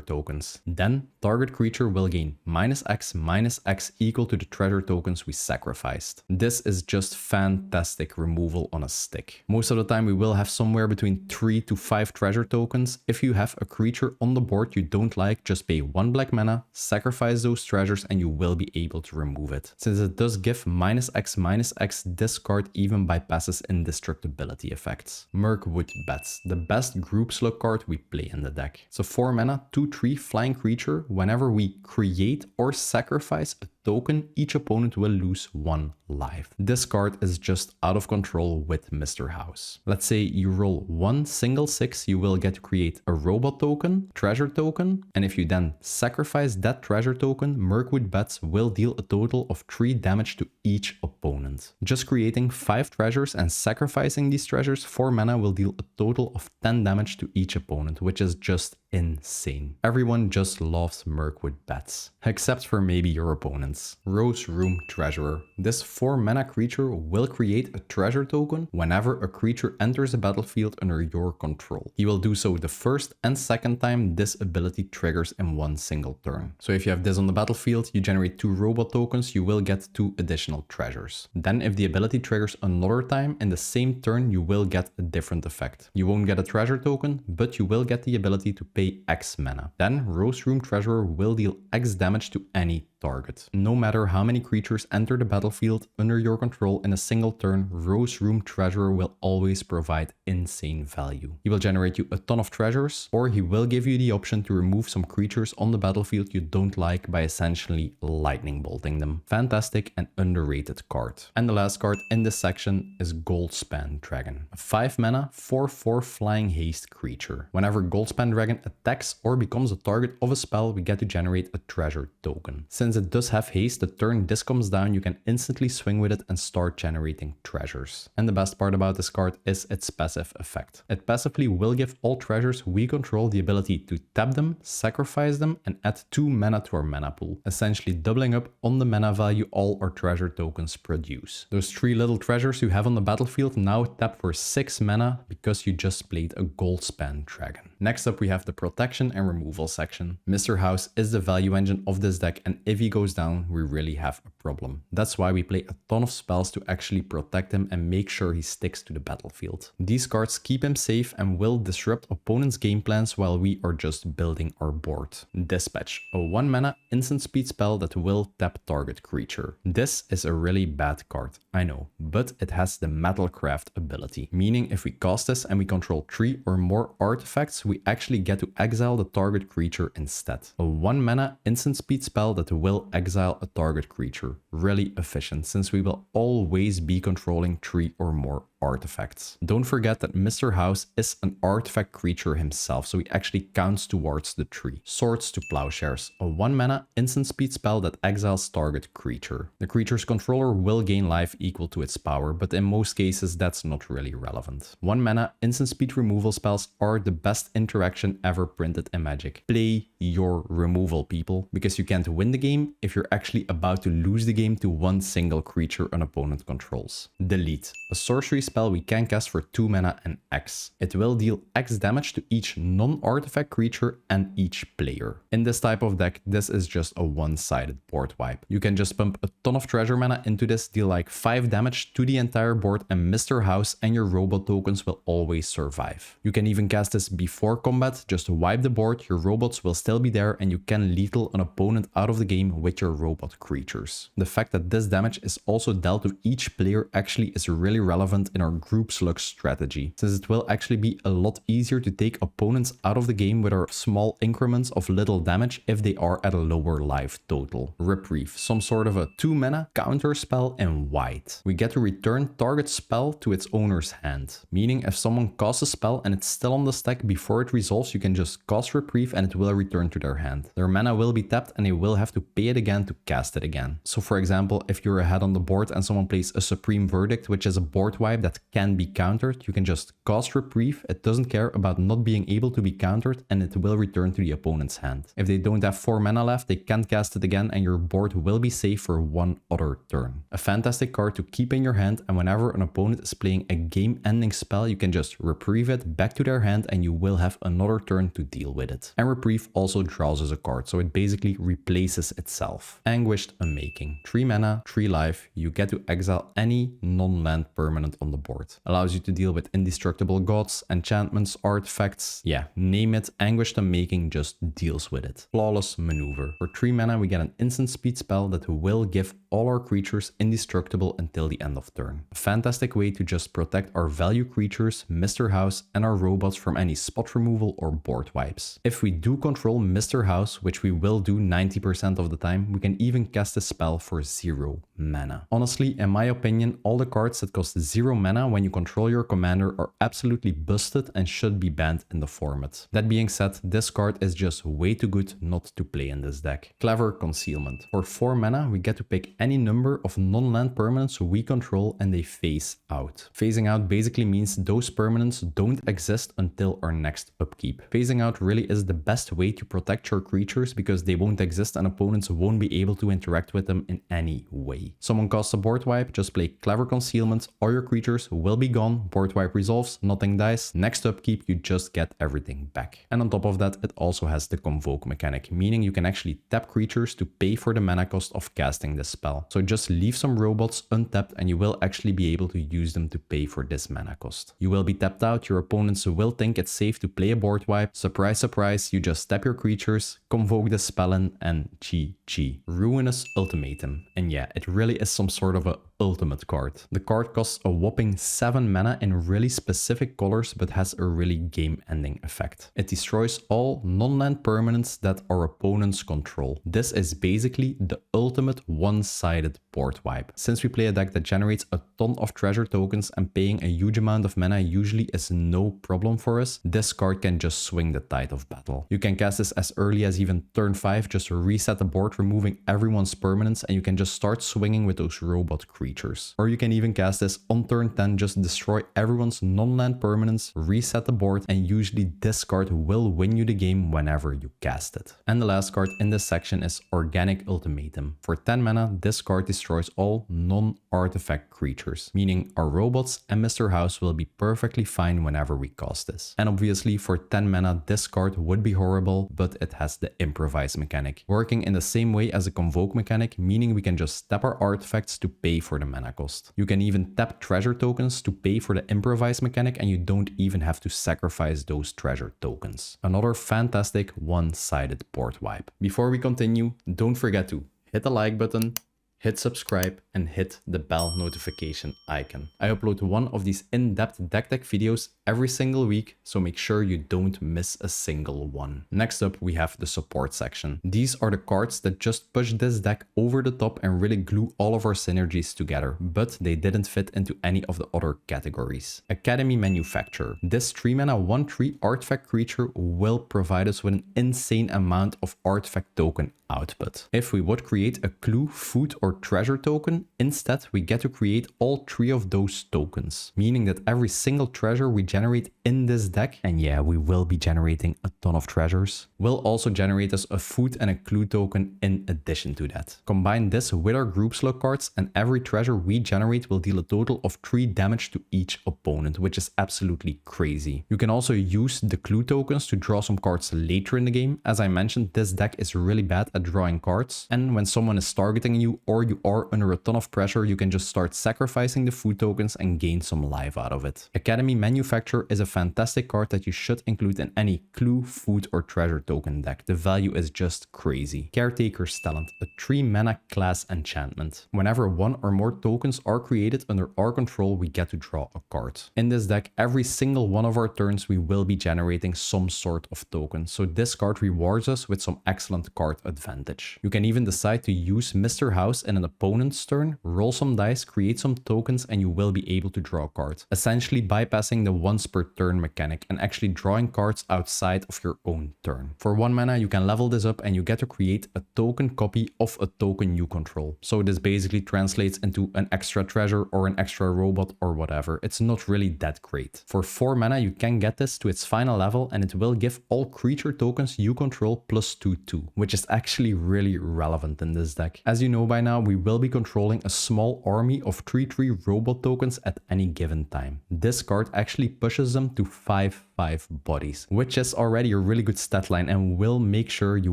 tokens. Then, target creature will gain -X equal to the treasure tokens we sacrificed. This is just fantastic removal on a stick. Most of the time we will have somewhere between 3 to 5 treasure tokens. If you have a creature on the board you don't like, just pay 1 black mana, sacrifice those treasures, and you will be able to remove it. Since it does give -X, this card even bypasses indestructibility effects. Mirkwood Bats, the best group slug card we play in the deck. It's a 4 mana 2/3 flying creature. Whenever we create or sacrifice a token, each opponent will lose 1 life. This card is just out of control with Mr. House. Let's say you roll 1 single 6, you will get to create a robot token, treasure token, and if you then sacrifice that treasure token, Mirkwood Bats will deal a total of 3 damage to each opponent. Just creating 5 treasures and sacrificing these treasures, 4 mana will deal a total of 10 damage to each opponent, which is just insane. Everyone just loves Mirkwood Bats, except for maybe your opponents. Rose Room Treasurer. This 4 mana creature will create a treasure token whenever a creature enters the battlefield under your control. He will do so the first and second time this ability triggers in one single turn. So if you have this on the battlefield, you generate 2 robot tokens, you will get 2 additional treasures. Then if the ability triggers another time in the same turn, you will get a different effect. You won't get a treasure token, but you will get the ability to pay X mana. Then Rose Room Treasurer will deal X damage to any target. No matter how many creatures enter the battlefield under your control in a single turn, Rose Room Treasurer will always provide insane value. He will generate you a ton of treasures, or he will give you the option to remove some creatures on the battlefield you don't like by essentially lightning bolting them. Fantastic and underrated card. And the last card in this section is Goldspan Dragon. A 5 mana 4/4 flying haste creature. Whenever Goldspan Dragon attacks or becomes a target of a spell, we get to generate a treasure token. Since it does have haste, the turn this comes down, you can instantly swing with it and start generating treasures. And the best part about this card is its passive effect. It passively will give all treasures we control the ability to tap them, sacrifice them, and add 2 mana to our mana pool, essentially doubling up on the mana value all our treasure tokens produce. Those 3 little treasures you have on the battlefield now tap for 6 mana because you just played a Goldspan Dragon. Next up we have the protection and removal section. Mr. House is the value engine of this deck, and if he goes down, we really have a problem. That's why we play a ton of spells to actually protect him and make sure he sticks to the battlefield. These cards keep him safe and will disrupt opponents' game plans while we are just building our board. Dispatch, a 1 mana instant speed spell that will tap target creature. This is a really bad card, I know, but it has the Metalcraft ability, meaning if we cast this and we control 3 or more artifacts, we actually get to exile the target creature instead. A 1 mana instant speed spell that will exile a target creature. Really efficient, since we will always be controlling 3 or more artifacts. Don't forget that Mr. House is an artifact creature himself, so he actually counts towards the tree. Swords to Plowshares, a 1 mana instant speed spell that exiles target creature. The creature's controller will gain life equal to its power, but in most cases that's not really relevant. 1 mana instant speed removal spells are the best interaction ever printed in Magic. Play your removal, people, because you can't win the game if you're actually about to lose the game to one single creature an opponent controls. Delete, a sorcery spell we can cast for 2 mana and X. It will deal X damage to each non-artifact creature and each player. In this type of deck, this is just a one-sided board wipe. You can just pump a ton of treasure mana into this, deal like 5 damage to the entire board, and Mr. House and your robot tokens will always survive. You can even cast this before combat, just wipe the board, your robots will still be there, and you can lethal an opponent out of the game with your robot creatures. The fact that this damage is also dealt to each player actually is really relevant in our group slug strategy, since it will actually be a lot easier to take opponents out of the game with our small increments of little damage if they are at a lower life total. Reprieve, some sort of a 2 mana counter spell in white. We get to return target spell to its owner's hand, meaning if someone casts a spell and it's still on the stack before it resolves, you can just cast Reprieve and it will return to their hand. Their mana will be tapped and they will have to pay it again to cast it again. So for example, if you're ahead on the board and someone plays a Supreme Verdict, which is a board wipe that can be countered, you can just cast Reprieve. It doesn't care about not being able to be countered and it will return to the opponent's hand. If they don't have 4 mana left, they can't cast it again and your board will be safe for one other turn. A fantastic card to keep in your hand, and whenever an opponent is playing a game-ending spell, you can just Reprieve it back to their hand and you will have another turn to deal with it. And Reprieve also draws as a card, so it basically replaces itself. Anguished Unmaking. 3 mana, 3 life, you get to exile any non-land permanent on the board. Allows you to deal with indestructible gods, enchantments, artifacts, yeah, name it, Anguished Unmaking just deals with it. Flawless Maneuver. For 3 mana, we get an instant speed spell that will give all our creatures indestructible until the end of turn. A fantastic way to just protect our value creatures, Mr. House, and our robots from any spot removal or board wipes. If we do control Mr. House, which we will do 90% of the time, we can even cast a spell for 0 mana. Honestly, in my opinion, all the cards that cost 0 mana when you control your commander are absolutely busted and should be banned in the format. That being said, this card is just way too good not to play in this deck. Clever Concealment. For 4 mana, we get to pick any number of non-land permanents we control and they phase out. Phasing out basically means those permanents don't exist until our next upkeep. Phasing out really is the best way to protect your creatures because they won't exist and opponents won't be able to interact with them in any way. Someone casts a board wipe, just play Clever Concealment, all your creatures will be gone, board wipe resolves, nothing dies, next upkeep you just get everything back. And on top of that, it also has the Convoke mechanic, meaning you can actually tap creatures to pay for the mana cost of casting this spell. So just leave some robots untapped and you will actually be able to use them to pay for this mana cost. You will be tapped out, your opponents will think it's safe to play a board wipe. Surprise, surprise, you just tap your creatures, convoke the spell in, and GG. Ruinous Ultimatum. And yeah, it really is some sort of a ultimate card. The card costs a whopping 7 mana in really specific colors, but has a really game-ending effect. It destroys all non-land permanents that our opponents control. This is basically the ultimate one-sided board wipe. Since we play a deck that generates a ton of treasure tokens and paying a huge amount of mana usually is no problem for us, this card can just swing the tide of battle. You can cast this as early as even turn 5, just reset the board, removing everyone's permanents, and you can just start swinging with those robot creatures. Or you can even cast this on turn 10, just destroy everyone's non-land permanents, reset the board, and usually this card will win you the game whenever you cast it. And the last card in this section is Organic Ultimatum. For 10 mana, this card destroys all non-artifact creatures, meaning our robots and Mr. House will be perfectly fine whenever we cast this. And obviously for 10 mana, this card would be horrible, but it has the Improvise mechanic, working in the same way as a Convoke mechanic, meaning we can just tap our artifacts to pay for the mana cost. You can even tap treasure tokens to pay for the Improvise mechanic, and you don't even have to sacrifice those treasure tokens. Another fantastic one-sided board wipe. Before we continue, don't forget to hit the like button, hit subscribe, and hit the bell notification icon. I upload one of these in-depth deck tech videos every single week, so make sure you don't miss a single one. Next up, we have the support section. These are the cards that just push this deck over the top and really glue all of our synergies together, but they didn't fit into any of the other categories. Academy Manufacturer. This 3-mana 1/3 artifact creature will provide us with an insane amount of artifact token output. If we would create a clue, food, or treasure token, instead we get to create all 3 of those tokens, meaning that every single treasure we generate in this deck, and yeah, we will be generating a ton of treasures, will also generate us a food and a clue token in addition to that. Combine this with our group slug cards, and every treasure we generate will deal a total of 3 damage to each opponent, which is absolutely crazy. You can also use the clue tokens to draw some cards later in the game. As I mentioned, this deck is really bad at drawing cards, and when someone is targeting you or you are under a ton of pressure, you can just start sacrificing the food tokens and gain some life out of it. Academy Manufacturer is a fantastic card that you should include in any clue, food, or treasure token deck. The value is just crazy. Caretaker's Talent, a 3-mana class enchantment. Whenever 1 or more tokens are created under our control, we get to draw a card. In this deck, every single one of our turns, we will be generating some sort of token, so this card rewards us with some excellent card advantage. You can even decide to use Mr. House in an opponent's turn, roll some dice, create some tokens, and you will be able to draw a card, essentially bypassing the once per turn mechanic and actually drawing cards outside of your own turn. For 1 mana, you can level this up and you get to create a token copy of a token you control. So this basically translates into an extra treasure or an extra robot or whatever. It's not really that great. For 4 mana, you can get this to its final level and it will give all creature tokens you control +2/2, which is actually really relevant in this deck. As you know by now, we will be controlling a small army of 3/3 robot tokens at any given time. This card actually pushes them to 5/5 bodies, which is already a really good stat line and will make sure you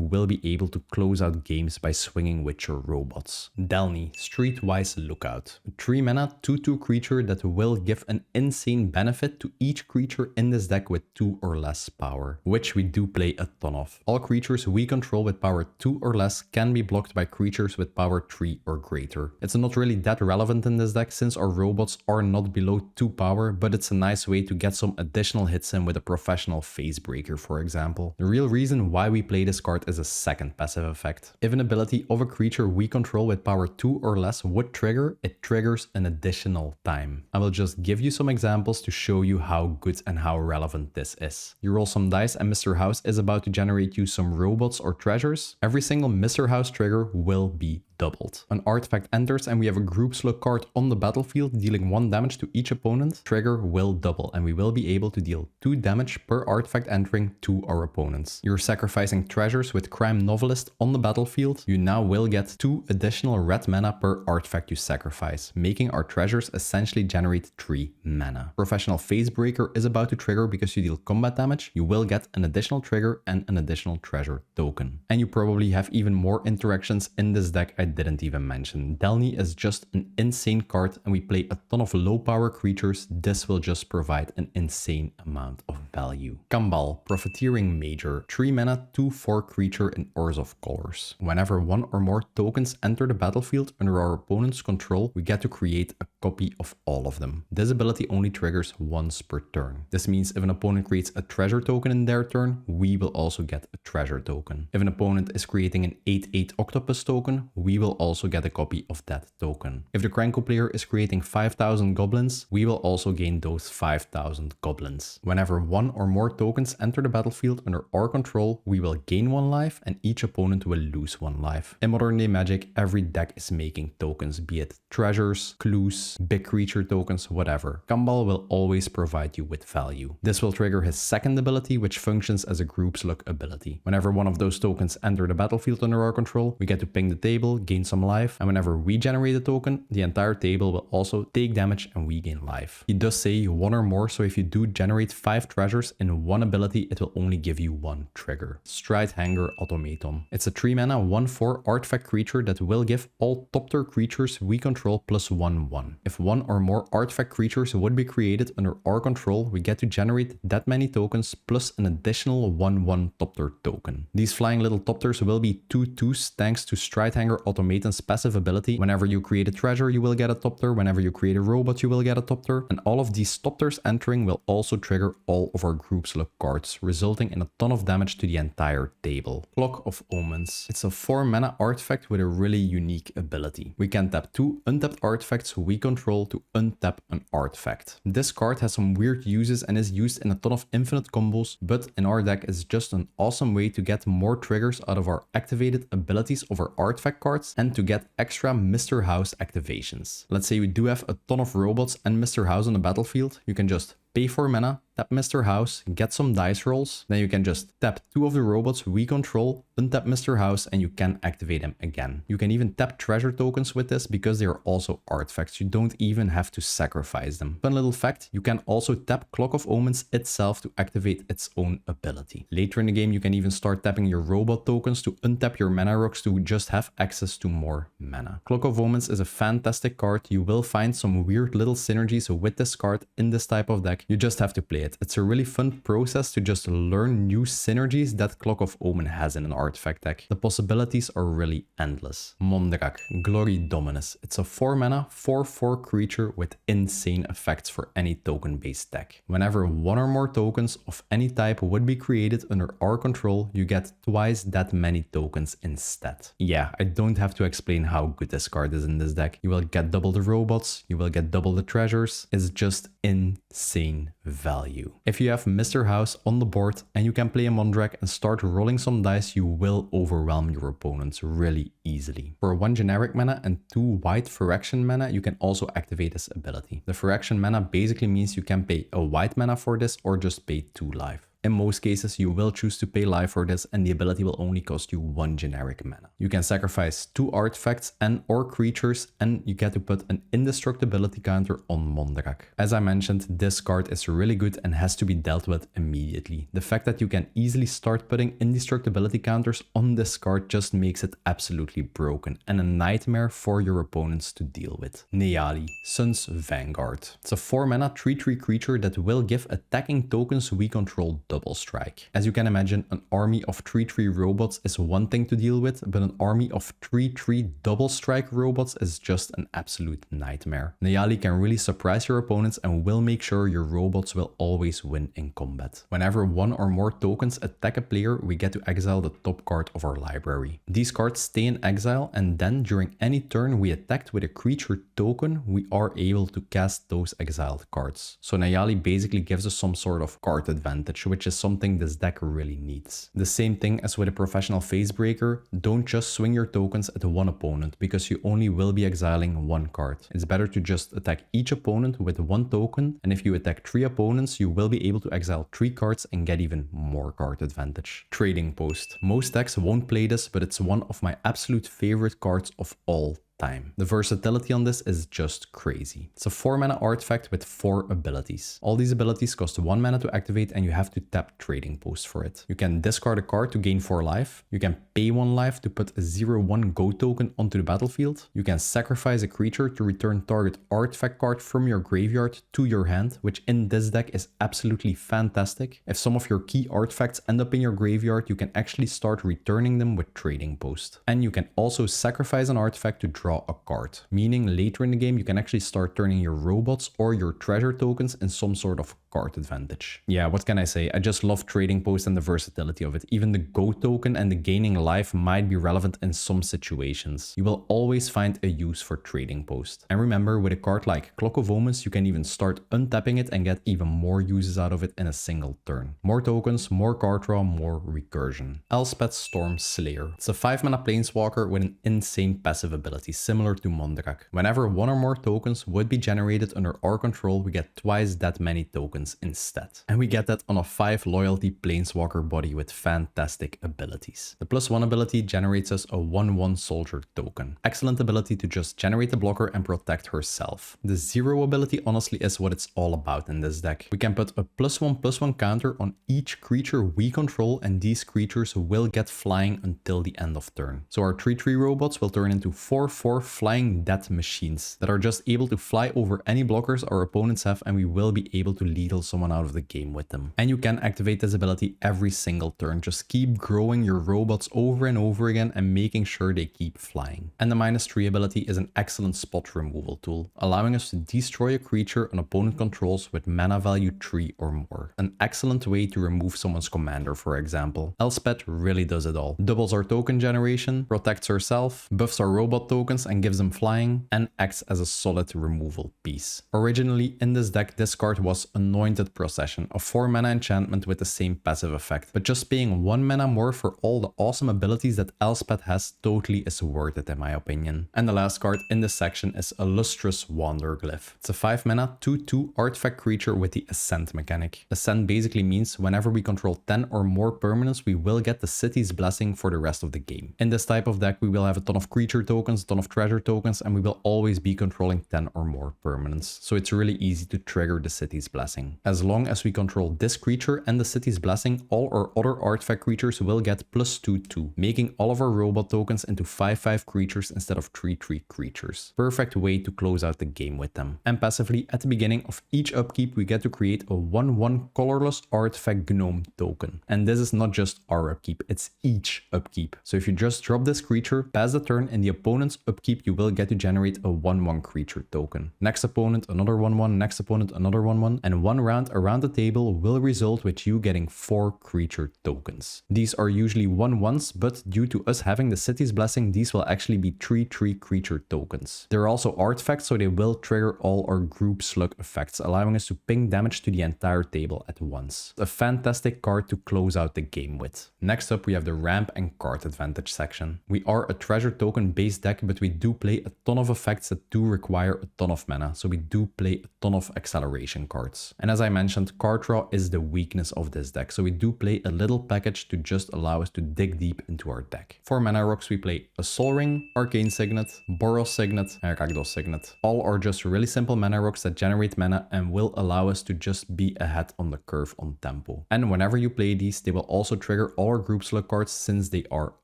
will be able to close out games by swinging with your robots. Delny, Streetwise Lookout, a 3-mana 2/2 creature that will give an insane benefit to each creature in this deck with 2 or less power, which we do play a ton of. All creatures we control with power 2 or less can be blocked by creatures with power 3 or greater. It's not really that relevant in this deck since our robots are not below 2 power, but it's a nice way to get some additional hits in with a professional phase breaker, for example. The real reason why we play this card is a second passive effect. If an ability of a creature we control with power 2 or less would trigger, it triggers an additional time. I will just give you some examples to show you how good and how relevant this is. You roll some dice and Mr. House is about to generate you some robots or treasures. Every single Mr. House trigger will be doubled. An artifact enters and we have a group slug card on the battlefield dealing 1 damage to each opponent. Trigger will double and we will be able to deal 2 damage per artifact entering to our opponents. You're sacrificing treasures with Crime Novelist on the battlefield. You now will get 2 additional red mana per artifact you sacrifice, making our treasures essentially generate 3 mana. Professional Phase Breaker is about to trigger because you deal combat damage. You will get an additional trigger and an additional treasure token. And you probably have even more interactions in this deck I didn't even mention. Delny is just an insane card and we play a ton of low power creatures. This will just provide an insane amount of value. Kambal, Profiteering Major, 3-mana 2/4 creature in Ors of Colors. Whenever 1 or more tokens enter the battlefield under our opponent's control, we get to create a copy of all of them. This ability only triggers once per turn. This means if an opponent creates a treasure token in their turn, we will also get a treasure token. If an opponent is creating an 8/8 octopus token, we will also get a copy of that token. If the Krenko player is creating 5,000 goblins, we will also gain those 5,000 goblins. Whenever 1 or more tokens enter the battlefield under our control, we will gain 1 life and each opponent will lose 1 life. In modern day Magic, every deck is making tokens, be it treasures, clues, big creature tokens, whatever. Kambal will always provide you with value. This will trigger his second ability, which functions as a group slug ability. Whenever one of those tokens enter the battlefield under our control, we get to ping the table, gain some life, and whenever we generate a token, the entire table will also take damage and we gain life. He does say 1 or more, so if you do generate 5 treasures in 1 ability, it will only give you 1 trigger. Stridehanger Automaton. It's a 3-mana 1/4 artifact creature that will give all top tier creatures we control +1/1. If 1 or more artifact creatures would be created under our control, we get to generate that many tokens plus an additional 1/1 top tier token. These flying little top tiers will be 2/2s thanks to Stridehanger Automaton automaton's passive ability. Whenever you create a treasure, you will get a top tier. Whenever you create a robot, you will get a top tier. And all of these top tiers entering will also trigger all of our group's luck cards, resulting in a ton of damage to the entire table. Clock of Omens. It's a 4 mana artifact with a really unique ability. We can tap 2 untapped artifacts we control to untap an artifact. This card has some weird uses and is used in a ton of infinite combos, but in our deck is just an awesome way to get more triggers out of our activated abilities of our artifact cards and to get extra Mr. House activations. Let's say we do have a ton of robots and Mr. House on the battlefield, you can just pay 4 mana, tap Mr. House, get some dice rolls, then you can just tap 2 of the robots we control, untap Mr. House, and you can activate them again. You can even tap treasure tokens with this because they are also artifacts. You don't even have to sacrifice them. Fun little fact, you can also tap Clock of Omens itself to activate its own ability. Later in the game, you can even start tapping your robot tokens to untap your mana rocks to just have access to more mana. Clock of Omens is a fantastic card. You will find some weird little synergies with this card in this type of deck. You just have to play it. It's a really fun process to just learn new synergies that Clock of Omen has in an artifact deck. The possibilities are really endless. Mondrak, Glory Dominus. It's a 4 mana, 4/4 creature with insane effects for any token-based deck. Whenever 1 or more tokens of any type would be created under our control, you get twice that many tokens instead. Yeah, I don't have to explain how good this card is in this deck. You will get double the robots, you will get double the treasures. It's just insane value. If you have Mr. House on the board and you can play a Mondrak and start rolling some dice, you will overwhelm your opponents really easily. For 1 generic mana and 2 white Phyrexian mana, you can also activate this ability. The Phyrexian mana basically means you can pay a white mana for this or just pay 2 life. In most cases, you will choose to pay life for this and the ability will only cost you 1 generic mana. You can sacrifice 2 artifacts and or creatures and you get to put an indestructibility counter on Mondrak. As I mentioned, this card is really good and has to be dealt with immediately. The fact that you can easily start putting indestructibility counters on this card just makes it absolutely broken and a nightmare for your opponents to deal with. Neali, Sun's Vanguard. It's a 4 mana 3/3 creature that will give attacking tokens we control double strike. As you can imagine, an army of 3/3 robots is one thing to deal with, but an army of 3/3 double strike robots is just an absolute nightmare. Neali can really surprise your opponents and will make sure your robots will always win in combat. Whenever 1 or more tokens attack a player, we get to exile the top card of our library. These cards stay in exile and then during any turn we attacked with a creature token, we are able to cast those exiled cards. So Neali basically gives us some sort of card advantage, which is something this deck really needs. The same thing as with a professional Facebreaker, don't just swing your tokens at 1 opponent because you only will be exiling 1 card. It's better to just attack each opponent with 1 token, and if you attack 3 opponents, you will be able to exile 3 cards and get even more card advantage. Trading Post. Most decks won't play this, but it's one of my absolute favorite cards of all time. The versatility on this is just crazy. It's a 4 mana artifact with 4 abilities. All these abilities cost 1 mana to activate and you have to tap Trading Post for it. You can discard a card to gain 4 life. You can pay 1 life to put a 0/1 go token onto the battlefield. You can sacrifice a creature to return target artifact card from your graveyard to your hand, which in this deck is absolutely fantastic. If some of your key artifacts end up in your graveyard, you can actually start returning them with Trading Post. And you can also sacrifice an artifact to draw a card, meaning later in the game you can actually start turning your robots or your treasure tokens in some sort of card advantage. Yeah, what can I say? I just love Trading Post and the versatility of it. Even the go token and the gaining life might be relevant in some situations. You will always find a use for Trading Post. And remember, with a card like Clock of Omens, you can even start untapping it and get even more uses out of it in a single turn. More tokens, more card draw, more recursion. Elspeth Storm Slayer. It's a 5 mana planeswalker with an insane passive ability, similar to Mondrak. Whenever 1 or more tokens would be generated under our control, we get twice that many tokens instead. And we get that on a 5 loyalty planeswalker body with fantastic abilities. The +1 ability generates us a 1/1 soldier token. Excellent ability to just generate a blocker and protect herself. The 0 ability honestly is what it's all about in this deck. We can put a +1/+1 counter on each creature we control and these creatures will get flying until the end of turn. So our 3/3 robots will turn into 4/4 flying death machines that are just able to fly over any blockers our opponents have and we will be able to lead needle someone out of the game with them. And you can activate this ability every single turn. Just keep growing your robots over and over again and making sure they keep flying. And the -3 ability is an excellent spot removal tool, allowing us to destroy a creature an opponent controls with mana value 3 or more. An excellent way to remove someone's commander, for example. Elspeth really does it all. Doubles our token generation, protects herself, buffs our robot tokens and gives them flying, and acts as a solid removal piece. Originally in this deck, this card was Anointed Procession, a 4 mana enchantment with the same passive effect, but just paying 1 mana more for all the awesome abilities that Elspeth has totally is worth it in my opinion. And the last card in this section is a Lustrous Wanderglyph. It's a 5 mana 2/2 artifact creature with the Ascent mechanic. Ascent basically means whenever we control 10 or more permanents, we will get the City's Blessing for the rest of the game. In this type of deck, we will have a ton of creature tokens, a ton of treasure tokens, and we will always be controlling 10 or more permanents. So it's really easy to trigger the City's Blessing. As long as we control this creature and the City's Blessing, all our other artifact creatures will get +2/2, making all of our robot tokens into 5/5 creatures instead of 3/3 creatures. Perfect way to close out the game with them. And passively, at the beginning of each upkeep, we get to create a 1/1 colorless artifact gnome token. And this is not just our upkeep, it's each upkeep. So if you just drop this creature, pass the turn, in the opponent's upkeep, you will get to generate a 1/1 creature token. Next opponent, another 1/1, next opponent, another 1/1, and one round around the table will result with you getting 4 creature tokens. These are usually 1/1s, but due to us having the City's Blessing, these will actually be 3/3 creature tokens. They're also artifacts, so they will trigger all our group slug effects, allowing us to ping damage to the entire table at once. A fantastic card to close out the game with. Next up, we have the ramp and card advantage section. We are a treasure token based deck, but we do play a ton of effects that do require a ton of mana, so we do play a ton of acceleration cards. And as I mentioned, card draw is the weakness of this deck, so we do play a little package to just allow us to dig deep into our deck. For mana rocks, we play a Sol Ring, Arcane Signet, Boros Signet, and Rakdos Signet. All are just really simple mana rocks that generate mana and will allow us to just be ahead on the curve on tempo. And whenever you play these, they will also trigger all our group slug cards since they are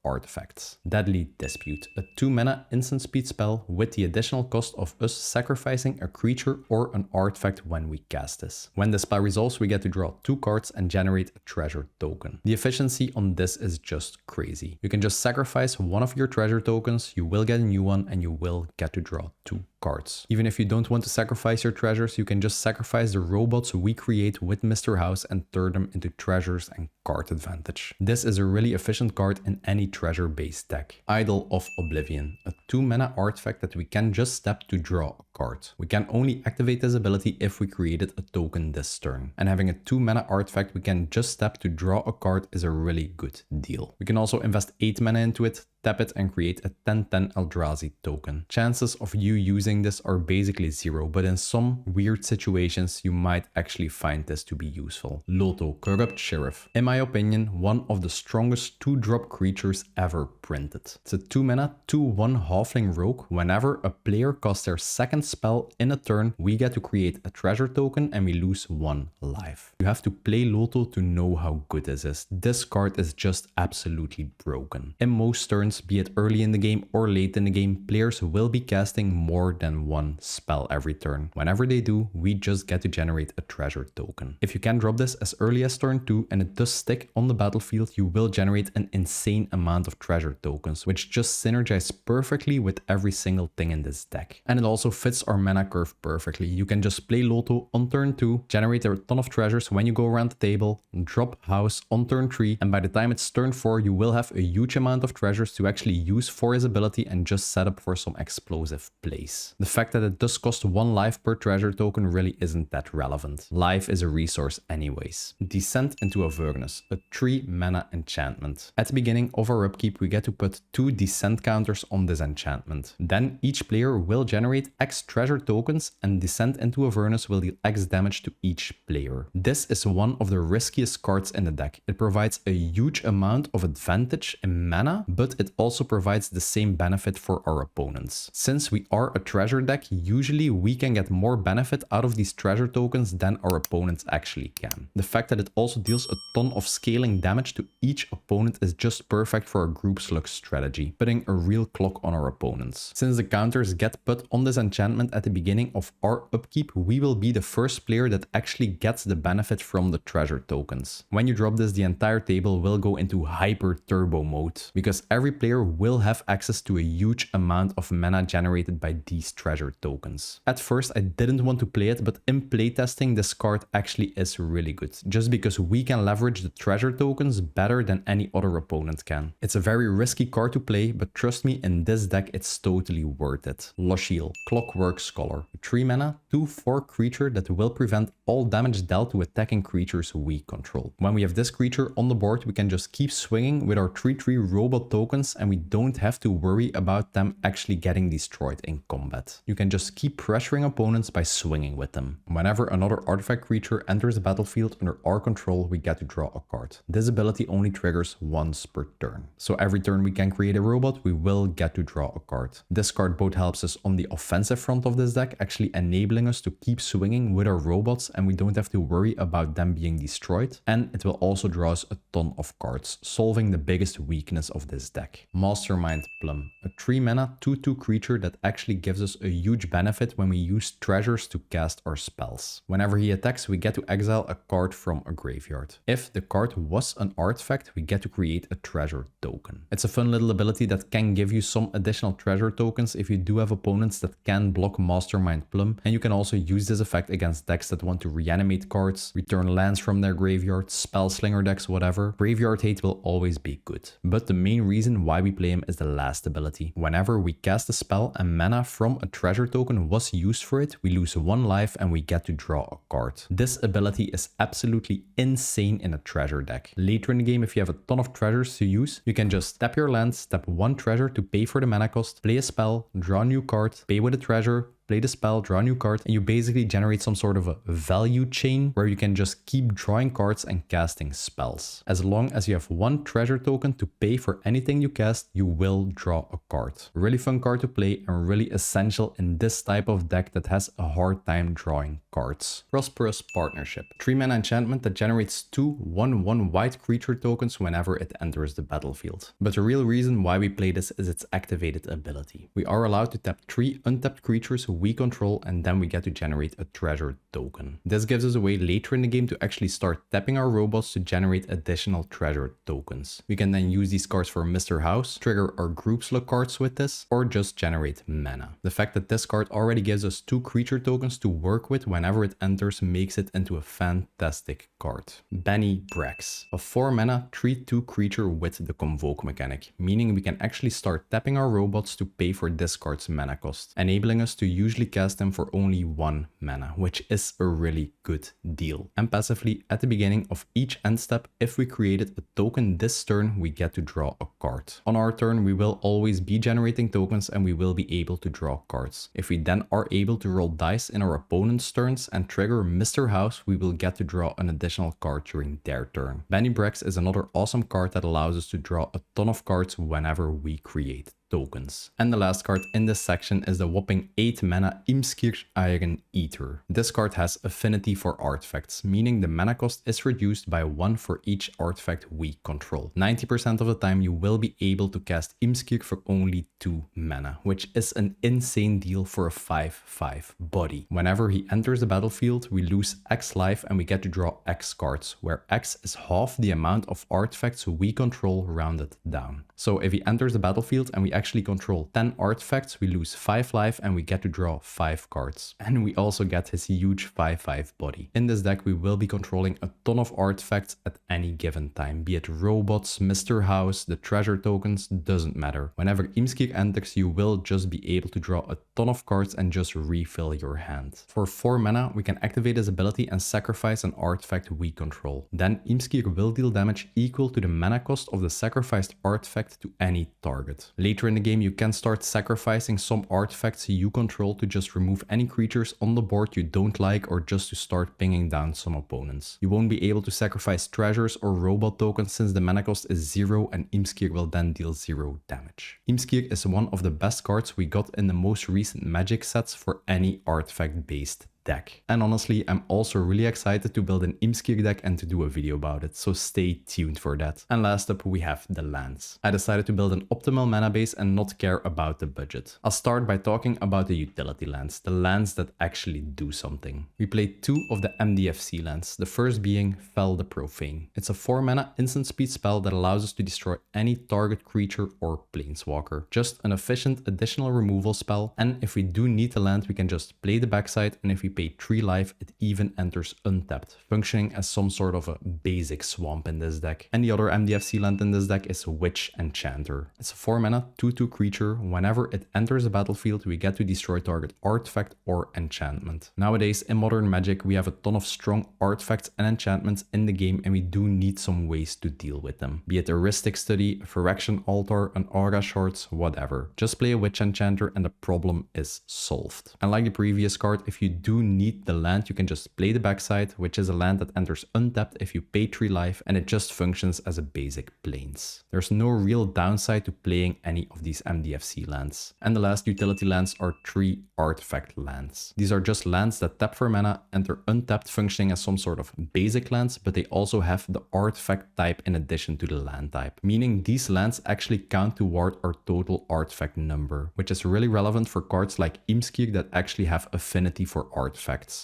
artifacts. Deadly Dispute, a 2 mana instant speed spell with the additional cost of us sacrificing a creature or an artifact when we cast this. When the spell resolves, we get to draw 2 cards and generate a treasure token. The efficiency on this is just crazy. You can just sacrifice one of your treasure tokens, you will get a new one, and you will get to draw 2 cards. Even if you don't want to sacrifice your treasures, you can just sacrifice the robots we create with Mr. House and turn them into treasures and card advantage. This is a really efficient card in any treasure-based deck. Idol of Oblivion, a 2 mana artifact that we can just step to draw a card. We can only activate this ability if we created a token this turn. And having a 2 mana artifact we can just step to draw a card is a really good deal. We can also invest 8 mana into it, tap it and create a 10/10 Eldrazi token. Chances of you using this are basically 0, but in some weird situations you might actually find this to be useful. Loto, Corrupt Sheriff. In my opinion, one of the strongest 2-drop creatures ever printed. It's a 2 mana 2/1 Halfling Rogue. Whenever a player casts their second spell in a turn, we get to create a treasure token and we lose 1 life. You have to play Loto to know how good this is. This card is just absolutely broken. In most turns, be it early in the game or late in the game, players will be casting more than 1 spell every turn. Whenever they do, we just get to generate a treasure token. If you can drop this as early as turn 2 and it does stick on the battlefield, you will generate an insane amount of treasure tokens, which just synergize perfectly with every single thing in this deck. And it also fits our mana curve perfectly. You can just play Loto on turn 2, generate a ton of treasures when you go around the table, drop House on turn 3, and by the time it's turn 4, you will have a huge amount of treasures to actually use for his ability and just set up for some explosive plays. The fact that it does cost 1 life per treasure token really isn't that relevant. Life is a resource anyways. Descent into Avernus, a 3 mana enchantment. At the beginning of our upkeep, we get to put 2 descent counters on this enchantment. Then each player will generate X treasure tokens and Descent into Avernus will deal X damage to each player. This is one of the riskiest cards in the deck. It provides a huge amount of advantage in mana, but it it also provides the same benefit for our opponents. Since we are a treasure deck, usually we can get more benefit out of these treasure tokens than our opponents actually can. The fact that it also deals a ton of scaling damage to each opponent is just perfect for our group slug strategy, putting a real clock on our opponents. Since the counters get put on this enchantment at the beginning of our upkeep, we will be the first player that actually gets the benefit from the treasure tokens. When you drop this, the entire table will go into hyper turbo mode, because every player will have access to a huge amount of mana generated by these treasure tokens. At first I didn't want to play it, but in playtesting this card actually is really good, just because we can leverage the treasure tokens better than any other opponent can. It's a very risky card to play, but trust me, in this deck it's totally worth it. Lochiel, Clockwork Scholar, 3 mana, 2/4 creature that will prevent all damage dealt to attacking creatures we control. When we have this creature on the board, we can just keep swinging with our 3/3 robot tokens and we don't have to worry about them actually getting destroyed in combat. You can just keep pressuring opponents by swinging with them. Whenever another artifact creature enters the battlefield under our control, we get to draw a card. This ability only triggers once per turn. So every turn we can create a robot, we will get to draw a card. This card both helps us on the offensive front of this deck, actually enabling us to keep swinging with our robots and we don't have to worry about them being destroyed. And it will also draw us a ton of cards, solving the biggest weakness of this deck. Mastermind Plum, a 3 mana 2/2 creature that actually gives us a huge benefit when we use treasures to cast our spells. Whenever he attacks, we get to exile a card from a graveyard. If the card was an artifact, we get to create a treasure token. It's a fun little ability that can give you some additional treasure tokens if you do have opponents that can block Mastermind Plum, and you can also use this effect against decks that want to reanimate cards, return lands from their graveyard, spellslinger decks, whatever. Graveyard hate will always be good. But the main reason why we play him is the last ability. Whenever we cast a spell and mana from a treasure token was used for it, we lose 1 life and we get to draw a card. This ability is absolutely insane in a treasure deck. Later in the game, if you have a ton of treasures to use, you can just tap your lands, tap 1 treasure to pay for the mana cost, play a spell, draw a new card, pay with a treasure, play the spell, draw a new card, and you basically generate some sort of a value chain where you can just keep drawing cards and casting spells. As long as you have 1 treasure token to pay for anything you cast, you will draw a card. Really fun card to play and really essential in this type of deck that has a hard time drawing cards. Prosperous Partnership, 3 mana enchantment that generates 2 1/1 white creature tokens whenever it enters the battlefield. But the real reason why we play this is its activated ability. We are allowed to tap 3 untapped creatures we control and then we get to generate a treasure token. This gives us a way later in the game to actually start tapping our robots to generate additional treasure tokens. We can then use these cards for Mr. House, trigger our group slug cards with this, or just generate mana. The fact that this card already gives us 2 creature tokens to work with whenever it enters makes it into a fantastic card. Benny Brax, a 4 mana 3/2 creature with the Convoke mechanic, meaning we can actually start tapping our robots to pay for this card's mana cost, enabling us to usually cast them for only 1 mana, which is a really good deal. And passively, at the beginning of each end step, if we created a token this turn, we get to draw a card. On our turn, we will always be generating tokens and we will be able to draw cards. If we then are able to roll dice in our opponent's turns and trigger Mr. House, we will get to draw an additional card during their turn. Benny Brax is another awesome card that allows us to draw a ton of cards whenever we create tokens. And the last card in this section is the whopping 8 mana Imskir Iron Eater. This card has affinity for artifacts, meaning the mana cost is reduced by 1 for each artifact we control. 90% of the time you will be able to cast Imskir for only 2 mana, which is an insane deal for a 5/5 body. Whenever he enters the battlefield, we lose X life and we get to draw X cards, where X is half the amount of artifacts we control rounded down. So if he enters the battlefield and we actually control 10 artifacts, we lose 5 life and we get to draw 5 cards. And we also get his huge 5/5 body. In this deck, we will be controlling a ton of artifacts at any given time, be it robots, Mr. House, the treasure tokens, doesn't matter. Whenever Imskir enters, you will just be able to draw a ton of cards and just refill your hand. For 4 mana, we can activate his ability and sacrifice an artifact we control. Then Imskir will deal damage equal to the mana cost of the sacrificed artifact to any target. Later later in the game, you can start sacrificing some artifacts you control to just remove any creatures on the board you don't like or just to start pinging down some opponents. You won't be able to sacrifice treasures or robot tokens since the mana cost is 0 and Imskir will then deal 0 damage. Imskir is one of the best cards we got in the most recent Magic sets for any artifact based deck. And honestly, I'm also really excited to build an Imskir deck and to do a video about it, so stay tuned for that. And last up, we have the lands. I decided to build an optimal mana base and not care about the budget. I'll start by talking about the utility lands, the lands that actually do something. We played 2 of the MDFC lands, the first being Fell the Profane. It's a 4 mana instant speed spell that allows us to destroy any target creature or planeswalker. Just an efficient additional removal spell, and if we do need the land, we can just play the backside, and if we pay 3 life, it even enters untapped, functioning as some sort of a basic swamp in this deck. And the other MDFC land in this deck is Witch Enchanter. It's a 4 mana 2/2 creature. Whenever it enters a battlefield, we get to destroy target artifact or enchantment. Nowadays in modern Magic, we have a ton of strong artifacts and enchantments in the game, and we do need some ways to deal with them. Be it a Rhystic Study, a Phyrexian Altar, an Aura Shards, whatever. Just play a Witch Enchanter and the problem is solved. And like the previous card, if you do need the land, you can just play the backside, which is a land that enters untapped if you pay 3 life, and it just functions as a basic plains. There's no real downside to playing any of these MDFC lands. And the last utility lands are 3 artifact lands. These are just lands that tap for mana, enter untapped, functioning as some sort of basic lands, but they also have the artifact type in addition to the land type, meaning these lands actually count toward our total artifact number, which is really relevant for cards like Imskir that actually have affinity for artifacts.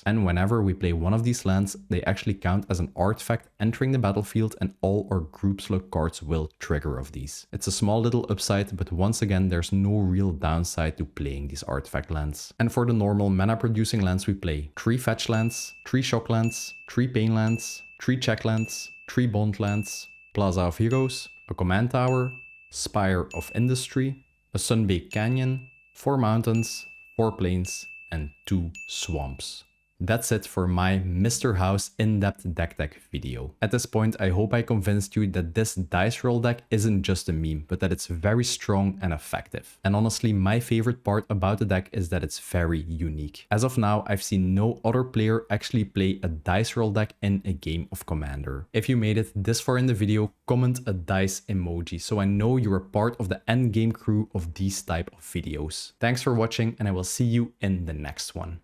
And whenever we play one of these lands, they actually count as an artifact entering the battlefield, and all our group slug cards will trigger of these. It's a small little upside, but once again, there's no real downside to playing these artifact lands. And for the normal mana producing lands, we play 3 fetch lands, 3 shock lands, 3 pain lands, 3 check lands, 3 bond lands, Plaza of Heroes, a command tower, Spire of Industry, a Sunbaked Canyon, 4 mountains, 4 plains, and 2 swamps. That's it for my Mr. House in-depth deck tech video. At this point, I hope I convinced you that this dice roll deck isn't just a meme, but that it's very strong and effective. And honestly, my favorite part about the deck is that it's very unique. As of now, I've seen no other player actually play a dice roll deck in a game of Commander. If you made it this far in the video, comment a dice emoji so I know you are part of the endgame crew of these type of videos. Thanks for watching, and I will see you in the next one.